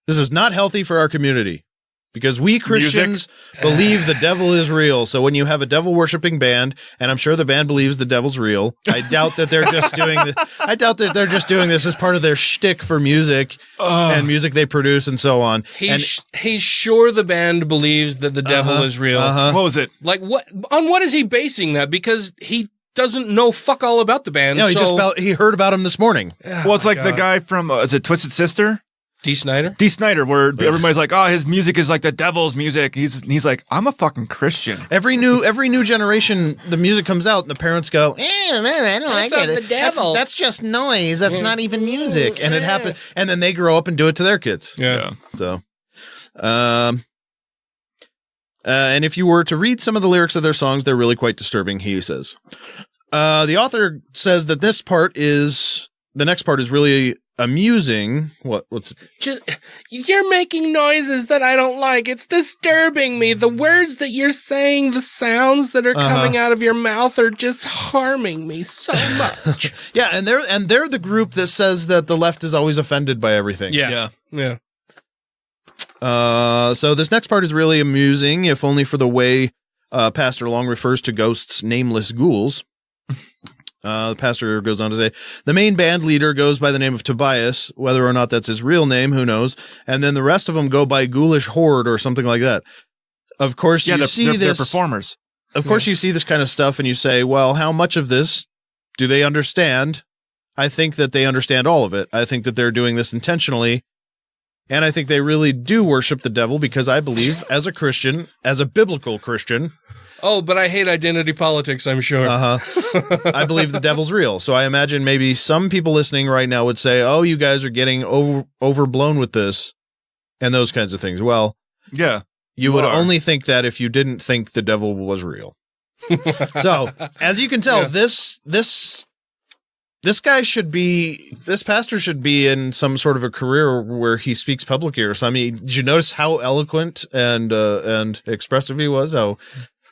This is not healthy for our community because we Christians believe the devil is real. So when you have a devil worshiping band, and I'm sure the band believes the devil's real, I doubt that they're just doing this as part of their shtick for music and music they produce and so on. He's sure the band believes that the devil is real. What was it? Like on what is he basing that? Because he doesn't know fuck all about the band. No, he heard about him this morning. Well, it's like the guy from is it Twisted Sister? D. Snyder, where everybody's like, "Oh, his music is like the devil's music." He's like, "I'm a fucking Christian." Every new generation, the music comes out, and the parents go, man, I don't like it. The devil. That's just noise. That's not even music." And it happens, and then they grow up and do it to their kids. Yeah. So, and if you were to read some of the lyrics of their songs, they're really quite disturbing. He says, the author says that the next part is really amusing. You're making noises that I don't like. It's disturbing me. The words that you're saying, the sounds that are coming out of your mouth are just harming me so much. Yeah, and they're the group that says that the left is always offended by everything. Yeah. So this next part is really amusing, if only for the way Pastor Long refers to ghosts, nameless ghouls. The pastor goes on to say, the main band leader goes by the name of Tobias, whether or not that's his real name, who knows. And then the rest of them go by Ghoulish Horde or something like that. Of course, they're performers. of course, you see this kind of stuff and you say, well, how much of this do they understand? I think that they understand all of it. I think that they're doing this intentionally. And I think they really do worship the devil because I believe, as a Christian, as a biblical Christian. Oh, but I hate identity politics, I'm sure. I believe the devil's real. So I imagine maybe some people listening right now would say, oh, you guys are getting overblown with this and those kinds of things. Well, yeah. You would only think that if you didn't think the devil was real. So, as you can tell, this pastor should be in some sort of a career where he speaks publicly or something. Did you notice how eloquent and expressive he was?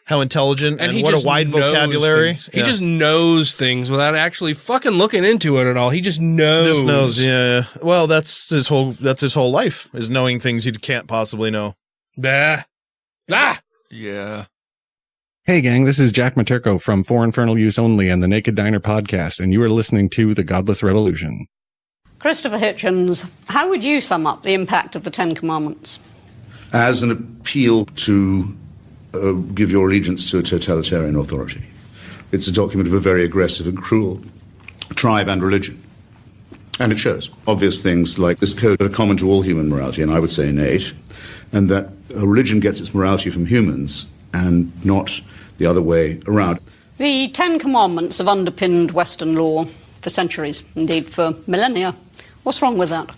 How intelligent and what a wide vocabulary. He just knows things without actually fucking looking into it at all. He just knows. Yeah. Well, that's his whole life, is knowing things he can't possibly know. Bah. Ah! Yeah. Hey, gang, this is Jack Materko from For Infernal Use Only and the Naked Diner podcast, and you are listening to The Godless Revolution. Christopher Hitchens, how would you sum up the impact of the Ten Commandments? As an appeal to give your allegiance to a totalitarian authority. It's a document of a very aggressive and cruel tribe and religion. And it shows obvious things like this code are common to all human morality, and I would say innate, and that a religion gets its morality from humans and not the other way around. The Ten Commandments have underpinned Western law for centuries, indeed for millennia. What's wrong with that?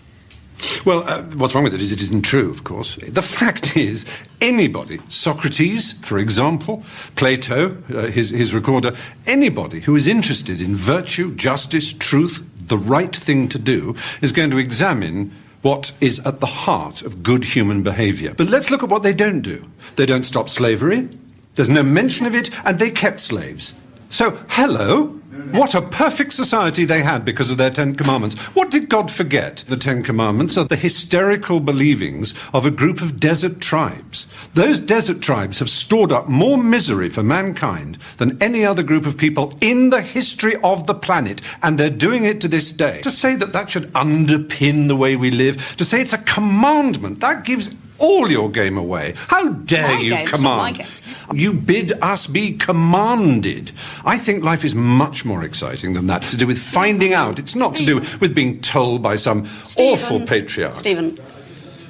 Well, what's wrong with it is it isn't true, of course. The fact is, anybody, Socrates, for example, Plato, his recorder, anybody who is interested in virtue, justice, truth, the right thing to do, is going to examine what is at the heart of good human behavior. But let's look at what they don't do. They don't stop slavery, there's no mention of it, and they kept slaves. So, hello, what a perfect society they had because of their Ten Commandments. What did God forget? The Ten Commandments are the hysterical believings of a group of desert tribes. Those desert tribes have stored up more misery for mankind than any other group of people in the history of the planet, and they're doing it to this day. To say that that should underpin the way we live, to say it's a commandment, that gives all your game away. How dare you command? You bid us be commanded. I think life is much more exciting than that, to do with finding out. It's not to do with being told by some awful patriarch. Stephen,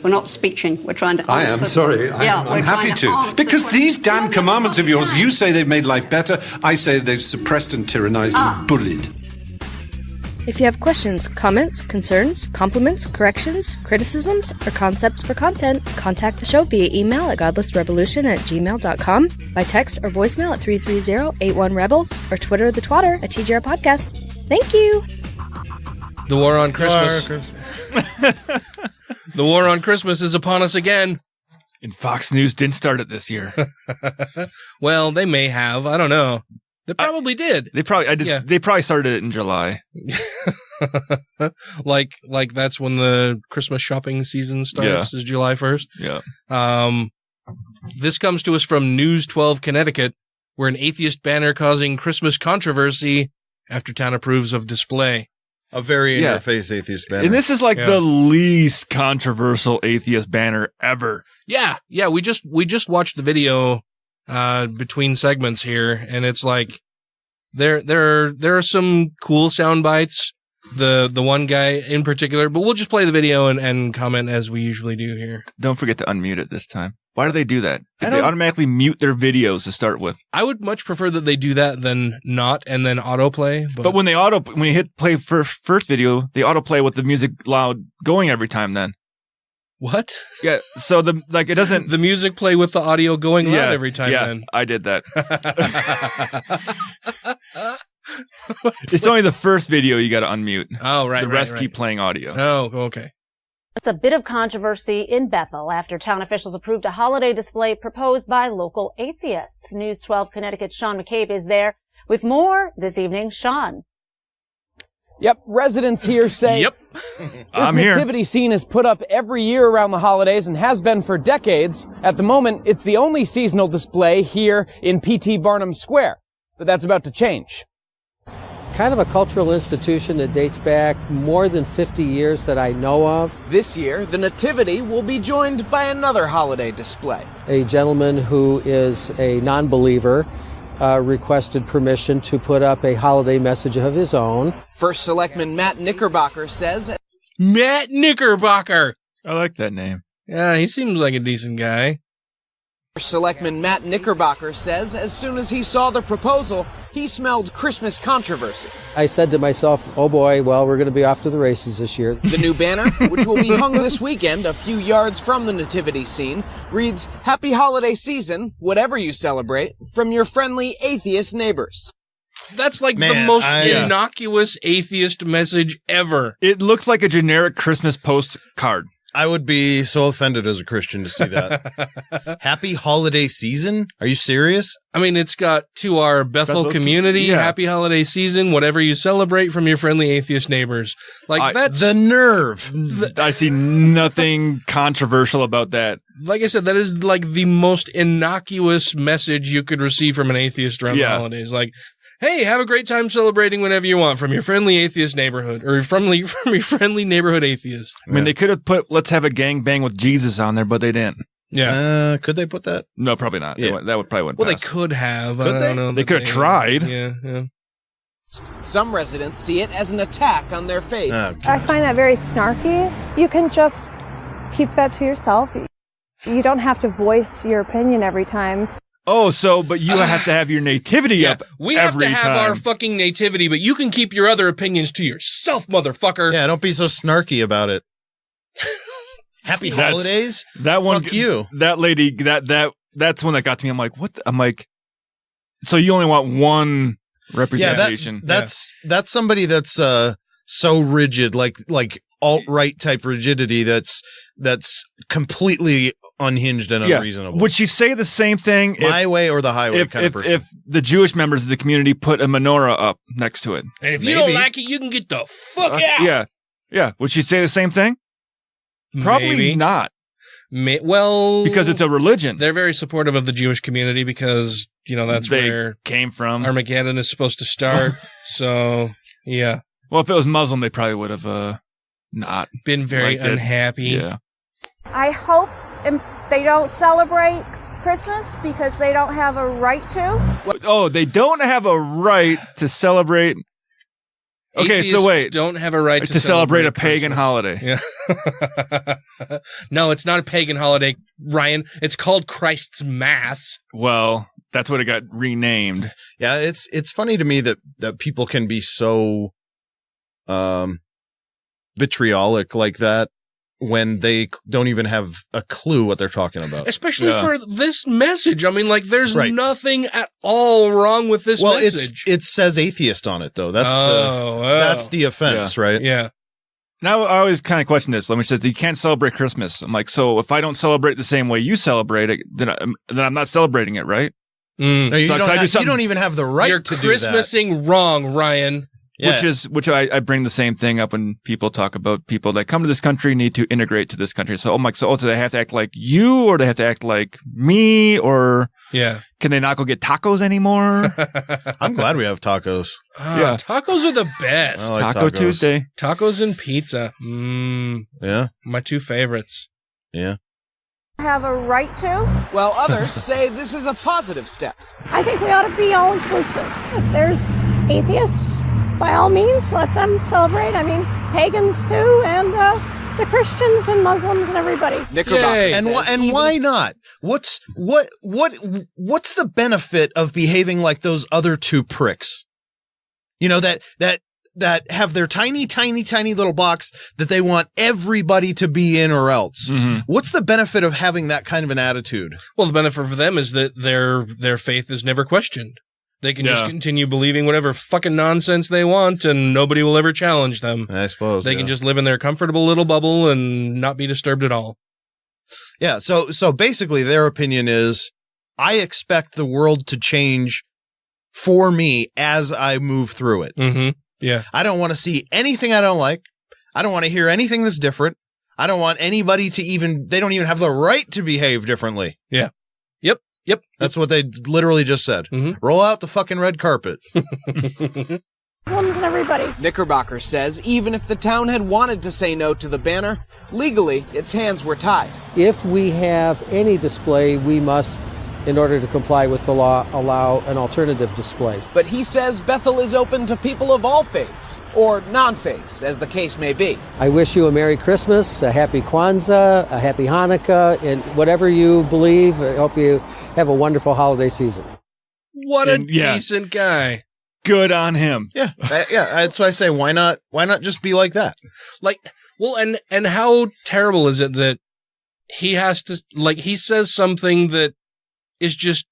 we're not speeching. We're trying to answer. I am, sorry. I'm happy to. Because these damn commandments of yours, you say they've made life better. I say they've suppressed and tyrannized and bullied. If you have questions, comments, concerns, compliments, corrections, criticisms, or concepts for content, contact the show via email at godlessrevolution@gmail.com, by text or voicemail at 330-81-REBEL, or Twitter the twatter at TGR Podcast. Thank you! The war on Christmas. The war on Christmas is upon us again. And Fox News didn't start it this year. Well, they may have. I don't know. They probably did. They probably started it in July. like that's when the Christmas shopping season starts, is July 1st. Yeah. This comes to us from News 12 Connecticut, where an atheist banner causing Christmas controversy after town approves of display. A very in-your-face atheist banner. And this is like the least controversial atheist banner ever. Yeah. We just watched the video between segments here, and it's like there are some cool sound bites. The one guy in particular, but we'll just play the video and comment as we usually do here. Don't forget to unmute it this time. Why do they do that? They automatically mute their videos to start with. I would much prefer that they do that than not, and then autoplay. But when you hit play first video, they autoplay with the music loud going every time. Then what? Yeah, so it doesn't the music play with the audio going loud every time. Yeah, then I did that. It's only the first video you got to unmute. Oh, right. The rest keep playing audio. Oh, okay. It's a bit of controversy in Bethel after town officials approved a holiday display proposed by local atheists. News 12 Connecticut's Sean McCabe is there with more this evening. Sean. Yep, residents here say this nativity scene is put up every year around the holidays and has been for decades. At the moment, it's the only seasonal display here in P.T. Barnum Square, but that's about to change. kind of a cultural institution that dates back more than 50 years that I know of. This year, the Nativity will be joined by another holiday display. A gentleman who is a non-believer requested permission to put up a holiday message of his own. First Selectman Matt Knickerbocker says... Matt Knickerbocker! I like that name. Yeah, he seems like a decent guy. Selectman Matt Knickerbocker says as soon as he saw the proposal, he smelled Christmas controversy. I said to myself, oh boy, well, we're going to be off to the races this year. The new banner, which will be hung this weekend a few yards from the nativity scene, reads, Happy Holiday Season, whatever you celebrate, from your friendly atheist neighbors. That's like the most innocuous atheist message ever. It looks like a generic Christmas postcard. I would be so offended as a Christian to see that. Happy holiday season? Are you serious? I mean, it's got to our Bethel community, happy holiday season, whatever you celebrate from your friendly atheist neighbors. Like, that's the nerve. I see nothing controversial about that. Like I said, that is like the most innocuous message you could receive from an atheist around the holidays. Like, hey, have a great time celebrating whenever you want from your friendly atheist neighborhood, or from your friendly neighborhood atheist. I mean, they could have put "Let's have a gangbang with Jesus" on there, but they didn't. Yeah, could they put that? No, probably not. Yeah. That would probably wouldn't. Well, pass. they could have. Could I don't know. They could have tried. Yeah. Some residents see it as an attack on their faith. I find that very snarky. You can just keep that to yourself. You don't have to voice your opinion every time. Oh, but you have to have your nativity up. We have every to have time. our fucking nativity, but you can keep your other opinions to yourself, motherfucker. Yeah, don't be so snarky about it. Happy holidays. That one. Fuck you. That lady. That's one that got to me. I'm like, what? I'm like, so you only want one representation? Yeah, that's somebody that's so rigid, like alt-right type rigidity. That's completely unhinged and unreasonable. Would she say the same thing? My way or the highway kind of person? If the Jewish members of the community put a menorah up next to it, and if you don't like it, you can get the fuck out. Yeah. Would she say the same thing? Probably Maybe. not. Well, because it's a religion. They're very supportive of the Jewish community because, that's they where came from. Armageddon is supposed to start. So, yeah. Well, if it was Muslim, they probably would have not been very unhappy. Yeah. I hope they don't celebrate Christmas because they don't have a right to. Oh, they don't have a right to celebrate. Okay, Atheists so wait. don't have a right to celebrate a pagan Christmas. holiday. Yeah. No, it's not a pagan holiday, Ryan. It's called Christ's Mass. Well, that's what it got renamed. Yeah, it's funny to me that people can be so vitriolic like that when they don't even have a clue what they're talking about. Especially for this message. I mean, like, there's nothing at all wrong with this message. It says atheist on it, though. That's the offense, right? Yeah. Now, I always kind of question this. Let me say, you can't celebrate Christmas. I'm like, so if I don't celebrate the same way you celebrate it, then I'm not celebrating it, right? No, you don't even have the right You're to do that. Christmasing wrong, Ryan. Yeah. Which I bring the same thing up when people talk about people that come to this country need to integrate to this country. So I'm like, so they have to act like you, or they have to act like me, or can they not go get tacos anymore? I'm glad we have tacos. Tacos are the best. I like Taco tacos. Tuesday. Tacos and pizza. Yeah. My two favorites. Yeah. Have a right to. While others say this is a positive step. I think we ought to be all inclusive. If there's atheists, by all means, let them celebrate. I mean, pagans too, and the Christians and Muslims and everybody. And why not? What's the benefit of behaving like those other two pricks? That have their tiny little box that they want everybody to be in or else. Mm-hmm. What's the benefit of having that kind of an attitude? Well, the benefit for them is that their faith is never questioned. They can just continue believing whatever fucking nonsense they want, and nobody will ever challenge them. I suppose they can just live in their comfortable little bubble and not be disturbed at all. Yeah. So basically, their opinion is, I expect the world to change for me as I move through it. Mm-hmm. Yeah. I don't want to see anything I don't like. I don't want to hear anything that's different. I don't want anybody they don't even have the right to behave differently. Yeah. Yep. That's what they literally just said. Mm-hmm. Roll out the fucking red carpet. Muslims and everybody. Knickerbocker says even if the town had wanted to say no to the banner, legally its hands were tied. If we have any display, we must, in order to comply with the law, allow an alternative display. But he says Bethel is open to people of all faiths, or non-faiths, as the case may be. I wish you a Merry Christmas, a Happy Kwanzaa, a Happy Hanukkah, and whatever you believe. I hope you have a wonderful holiday season. What a decent guy. Good on him. Yeah. That's why I say, why not just be like that? Like, well, and how terrible is it that he has to, like, he says something that is just,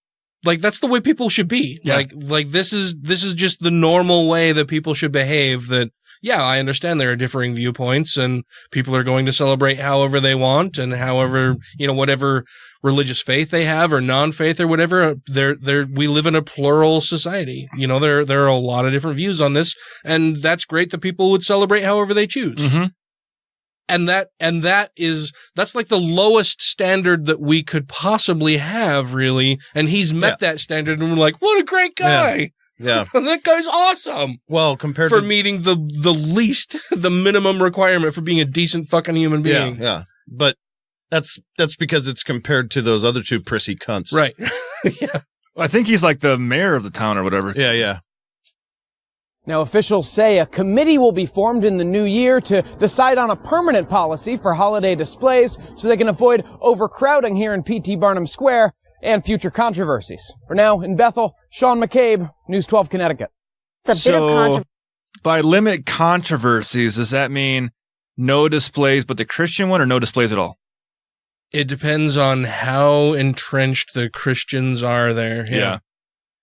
like, that's the way people should be. Yeah. Like this is just the normal way that people should behave. That, yeah, I understand there are differing viewpoints and people are going to celebrate however they want and however, whatever religious faith they have or non-faith or whatever. We live in a plural society. There are a lot of different views on this, and that's great that people would celebrate however they choose. Mm-hmm. And that's like the lowest standard that we could possibly have, really. And he's met that standard, and we're like, what a great guy. Yeah. That guy's awesome. Well, compared for to meeting the minimum requirement for being a decent fucking human being. Yeah. But that's because it's compared to those other two prissy cunts. Right. Yeah. Well, I think he's like the mayor of the town or whatever. Yeah. Now, officials say a committee will be formed in the new year to decide on a permanent policy for holiday displays so they can avoid overcrowding here in P.T. Barnum Square and future controversies. For now, in Bethel, Sean McCabe, News 12 Connecticut. It's a bit of controversy. By limit controversies, does that mean no displays but the Christian one, or no displays at all? It depends on how entrenched the Christians are there. Yeah.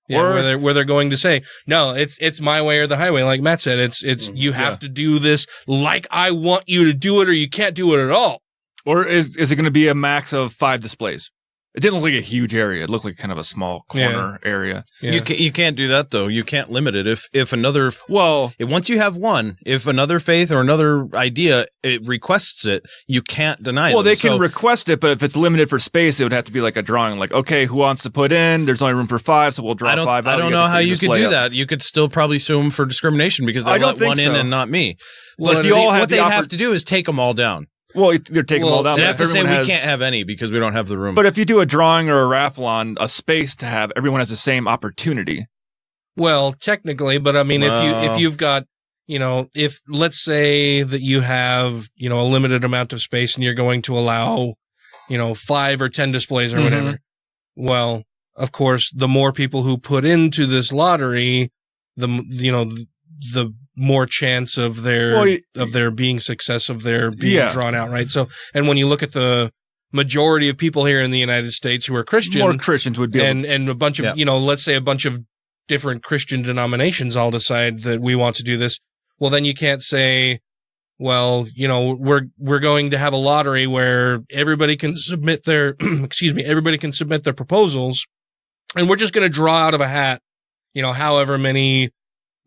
Yeah, where they're going to say, no, it's my way or the highway. Like Matt said, it's you have to do this like I want you to do it, or you can't do it at all. Or is it going to be a max of 5 displays? It didn't look like a huge area. It looked like kind of a small corner area. Yeah. You can't do that though. You can't limit it. If another, once you have one, if another faith or another idea it requests it, you can't deny it. Well, they can request it, but if it's limited for space, it would have to be like a drawing. Like, okay, who wants to put in? There's only room for 5, so we'll draw 5 out. I don't know how you could do that. You could still probably sue them for discrimination because they let one in and not me. Well, but what they have to do is take them all down. Well, they're taking them all down. They have to say we can't have any because we don't have the room. But if you do a drawing or a raffle on a space to have, everyone has the same opportunity. Well, technically, but I mean, if you've got, if let's say that you have, a limited amount of space and you're going to allow, 5 or 10 displays or whatever. Well, of course, the more people who put into this lottery, the more chance of their being success, of their being drawn out, right? So, and when you look at the majority of people here in the United States who are Christian, more Christians would be, and a bunch of, let's say a bunch of different Christian denominations all decide that we want to do this. Well, then you can't say, well, we're going to have a lottery where everybody can submit their, everybody can submit their proposals, and we're just going to draw out of a hat, however many,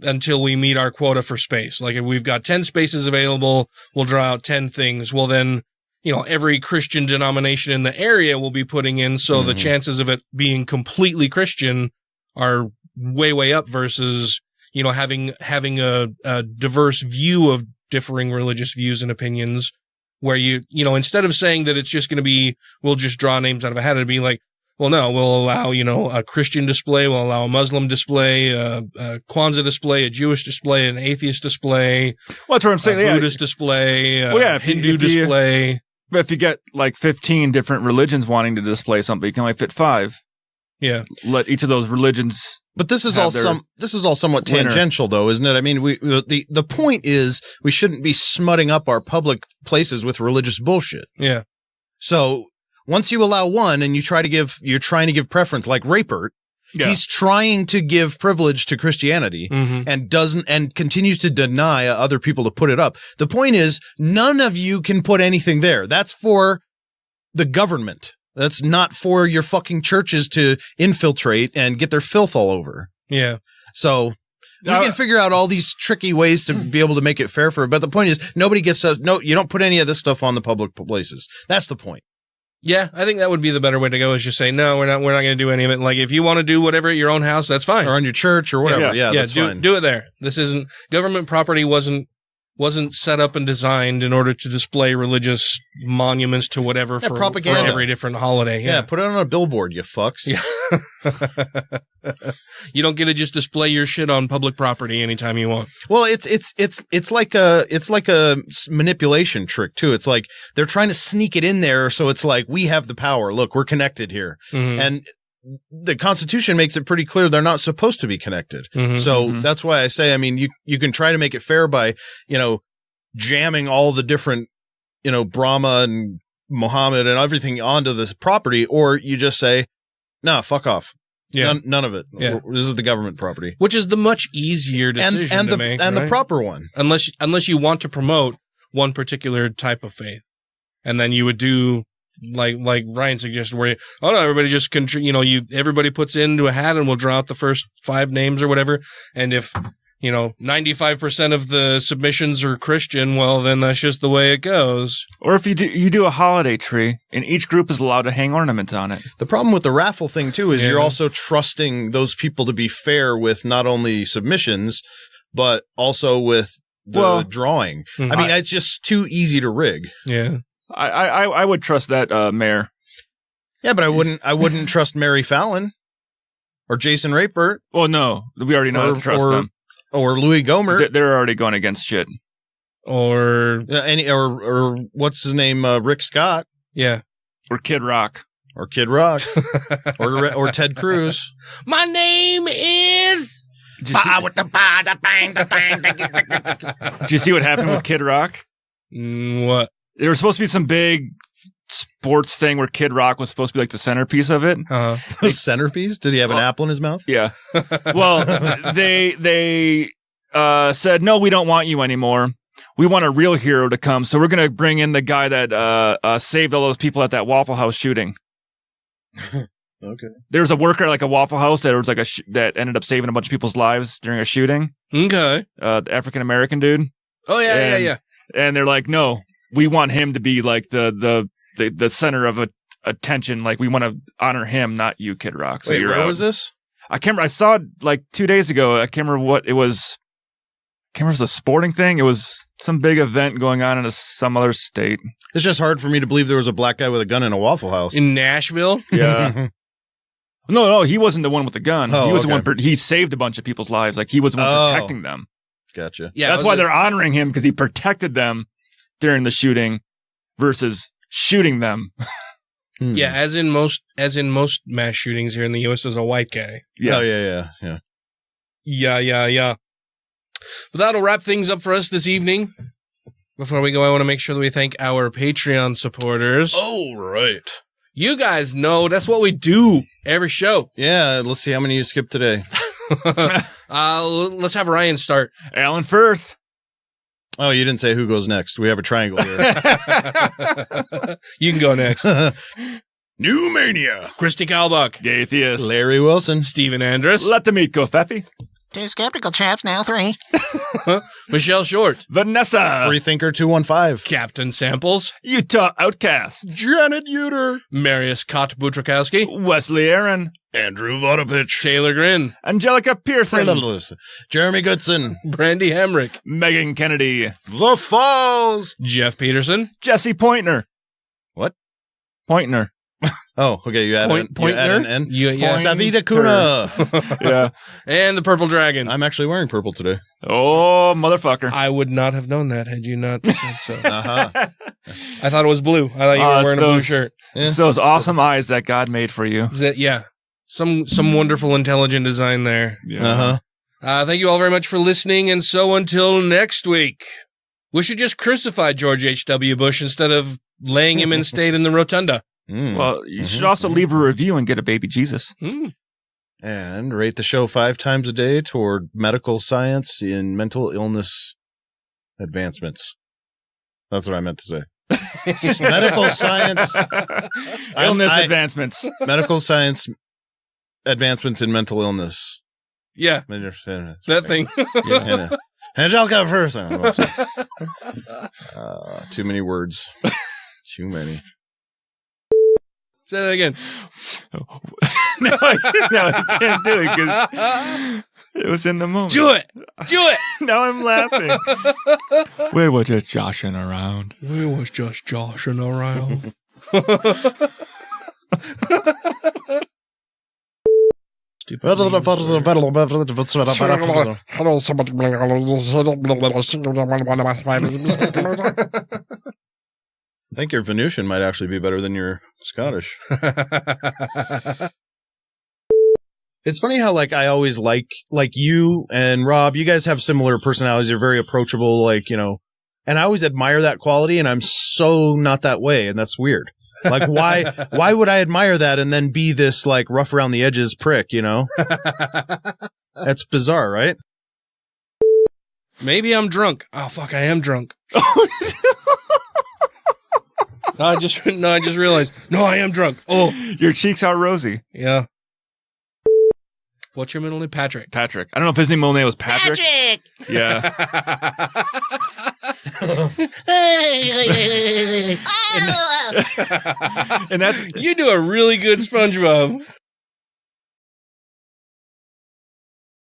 until we meet our quota for space. Like if we've got 10 spaces available, we'll draw out 10 things. Well, then, every Christian denomination in the area will be putting in. So the chances of it being completely Christian are way, way up versus, having a diverse view of differing religious views and opinions where instead of saying that it's just going to be, we'll just draw names out of a hat, it'd be like, well, no, we'll allow, a Christian display, we'll allow a Muslim display, a Kwanzaa display, a Jewish display, an atheist display. Well, that's what I'm saying. A Buddhist display, Hindu display. But if you get like 15 different religions wanting to display something, you can only fit 5. Yeah. Let each of those religions. But this is all somewhat tangential, though, isn't it? I mean, the point is we shouldn't be smutting up our public places with religious bullshit. Yeah. So once you allow one and you're trying to give preference, like Rapert, he's trying to give privilege to Christianity and continues to deny other people to put it up. The point is, none of you can put anything there. That's for the government. That's not for your fucking churches to infiltrate and get their filth all over. Yeah. So you can figure out all these tricky ways to be able to make it fair for it. But the point is, nobody gets you don't put any of this stuff on the public places. That's the point. Yeah, I think that would be the better way to go. Is just say no, we're not going to do any of it. Like if you want to do whatever at your own house, that's fine, or on your church or whatever. Yeah, that's fine. Do it there. This isn't government property. Wasn't set up and designed in order to display religious monuments to whatever for propaganda. For every different holiday. Yeah, put it on a billboard, you fucks. Yeah. You don't get to just display your shit on public property anytime you want. Well, it's like a manipulation trick too. It's like they're trying to sneak it in there, so it's like we have the power. Look, we're connected here, and the Constitution makes it pretty clear they're not supposed to be connected. So that's why I say, I mean, you can try to make it fair by, jamming all the different, Brahma and Muhammad and everything onto this property, or you just say, no, fuck off. Yeah. None of it. Yeah. This is the government property. Which is the much easier decision to make. And the proper one. Unless you want to promote one particular type of faith. And then you would do like Ryan suggested, where everybody just everybody puts into a hat and we'll draw out the first 5 names or whatever. And if 95% of the submissions are Christian, well then that's just the way it goes. Or if you do a holiday tree and each group is allowed to hang ornaments on it. The problem with the raffle thing too is you're also trusting those people to be fair with not only submissions but also with the drawing. I mean, it's just too easy to rig. Yeah. I would trust that mayor. Yeah, but I wouldn't trust Mary Fallon or Jason Rapert. Well, no, we already know how to trust them. Or Louis Gohmert. They're already going against shit. Or or what's his name? Rick Scott. Yeah. Or Kid Rock. Or Kid Rock. or Ted Cruz. My name is. Did you see what happened with Kid Rock? What? There was supposed to be some big sports thing where Kid Rock was supposed to be like the centerpiece of it. The centerpiece? Did he have an apple in his mouth? Yeah. Well, they said, no, we don't want you anymore. We want a real hero to come. So we're going to bring in the guy that saved all those people at that Waffle House shooting. Okay. There's a worker at like a Waffle House that was like that ended up saving a bunch of people's lives during a shooting. Okay. The African-American dude. Oh, yeah. And they're like, no, we want him to be like the center of attention. Like we want to honor him, not you, Kid Rock. So wait, where was this? I can't remember. I saw it like 2 days ago. I can't remember what it was. I can't remember if it was a sporting thing. It was some big event going on in some other state. It's just hard for me to believe there was a black guy with a gun in a Waffle House. In Nashville? Yeah. No, he wasn't the one with the gun. Oh, he was the one. He saved a bunch of people's lives. Like he was the one protecting them. Gotcha. Yeah, that's why they're honoring him, because he protected them during the shooting versus shooting them. Yeah, as in most mass shootings here in the U.S., there's a white guy. Yeah. Oh, yeah. Yeah. But that'll wrap things up for us this evening. Before we go, I want to make sure that we thank our Patreon supporters. Oh, right. You guys know that's what we do every show. Yeah, let's see how many you skipped today. Let's have Ryan start. Alan Firth. Oh, you didn't say who goes next. We have a triangle here. You can go next. New Mania. Christy Kalbach. Gay Atheist. Larry Wilson. Stephen Andrus. Let the meat go, Feffy. 2 skeptical chaps, now 3. Michelle Short. Vanessa. Freethinker 215. Captain Samples. Utah Outcast. Janet Uter. Marius Kot Butrakowski. Wesley Aaron. Andrew Vodopich. Taylor Grin. Angelica Pearson. Jeremy Goodson. Brandy Hemrick. Megan Kennedy. The Falls. Jeff Peterson. Jesse Pointner. What? Pointner. Oh, okay. You add an N. Savita Kuna. Yeah. And the Purple Dragon. I'm actually wearing purple today. Oh, motherfucker. I would not have known that had you not said so. I thought it was blue. I thought you were wearing a blue shirt. It's those awesome eyes that God made for you. Yeah. Some wonderful, intelligent design there. Yeah. Thank you all very much for listening. And so until next week, we should just crucify George H.W. Bush instead of laying him in state in the rotunda. Well, you should also leave a review and get a baby Jesus. And rate the show 5 times a day toward medical science in mental illness advancements. That's what I meant to say. Medical science. Illness advancements. Medical science advancements in mental illness. Yeah. That thing. Yeah. Angelica first. Too many words. Too many. Say that again. No, I can't do it because it was in the moment. Do it. Do it. Now I'm laughing. We were just joshing around. We was just joshing around. I think your Venusian might actually be better than your Scottish. It's funny how, like, I always like you and Rob, you guys have similar personalities. You're very approachable, like, you know, and I always admire that quality, and I'm so not that way, and that's weird. Like, why would I admire that and then be this, like, rough around the edges prick, you know? That's bizarre, right? Maybe I'm drunk. Oh, fuck, I am drunk. I just realized. No, I am drunk. Oh, your cheeks are rosy. Yeah. What's your middle name? Patrick. Patrick. I don't know if his middle name was Patrick. Yeah. And that's you do a really good SpongeBob.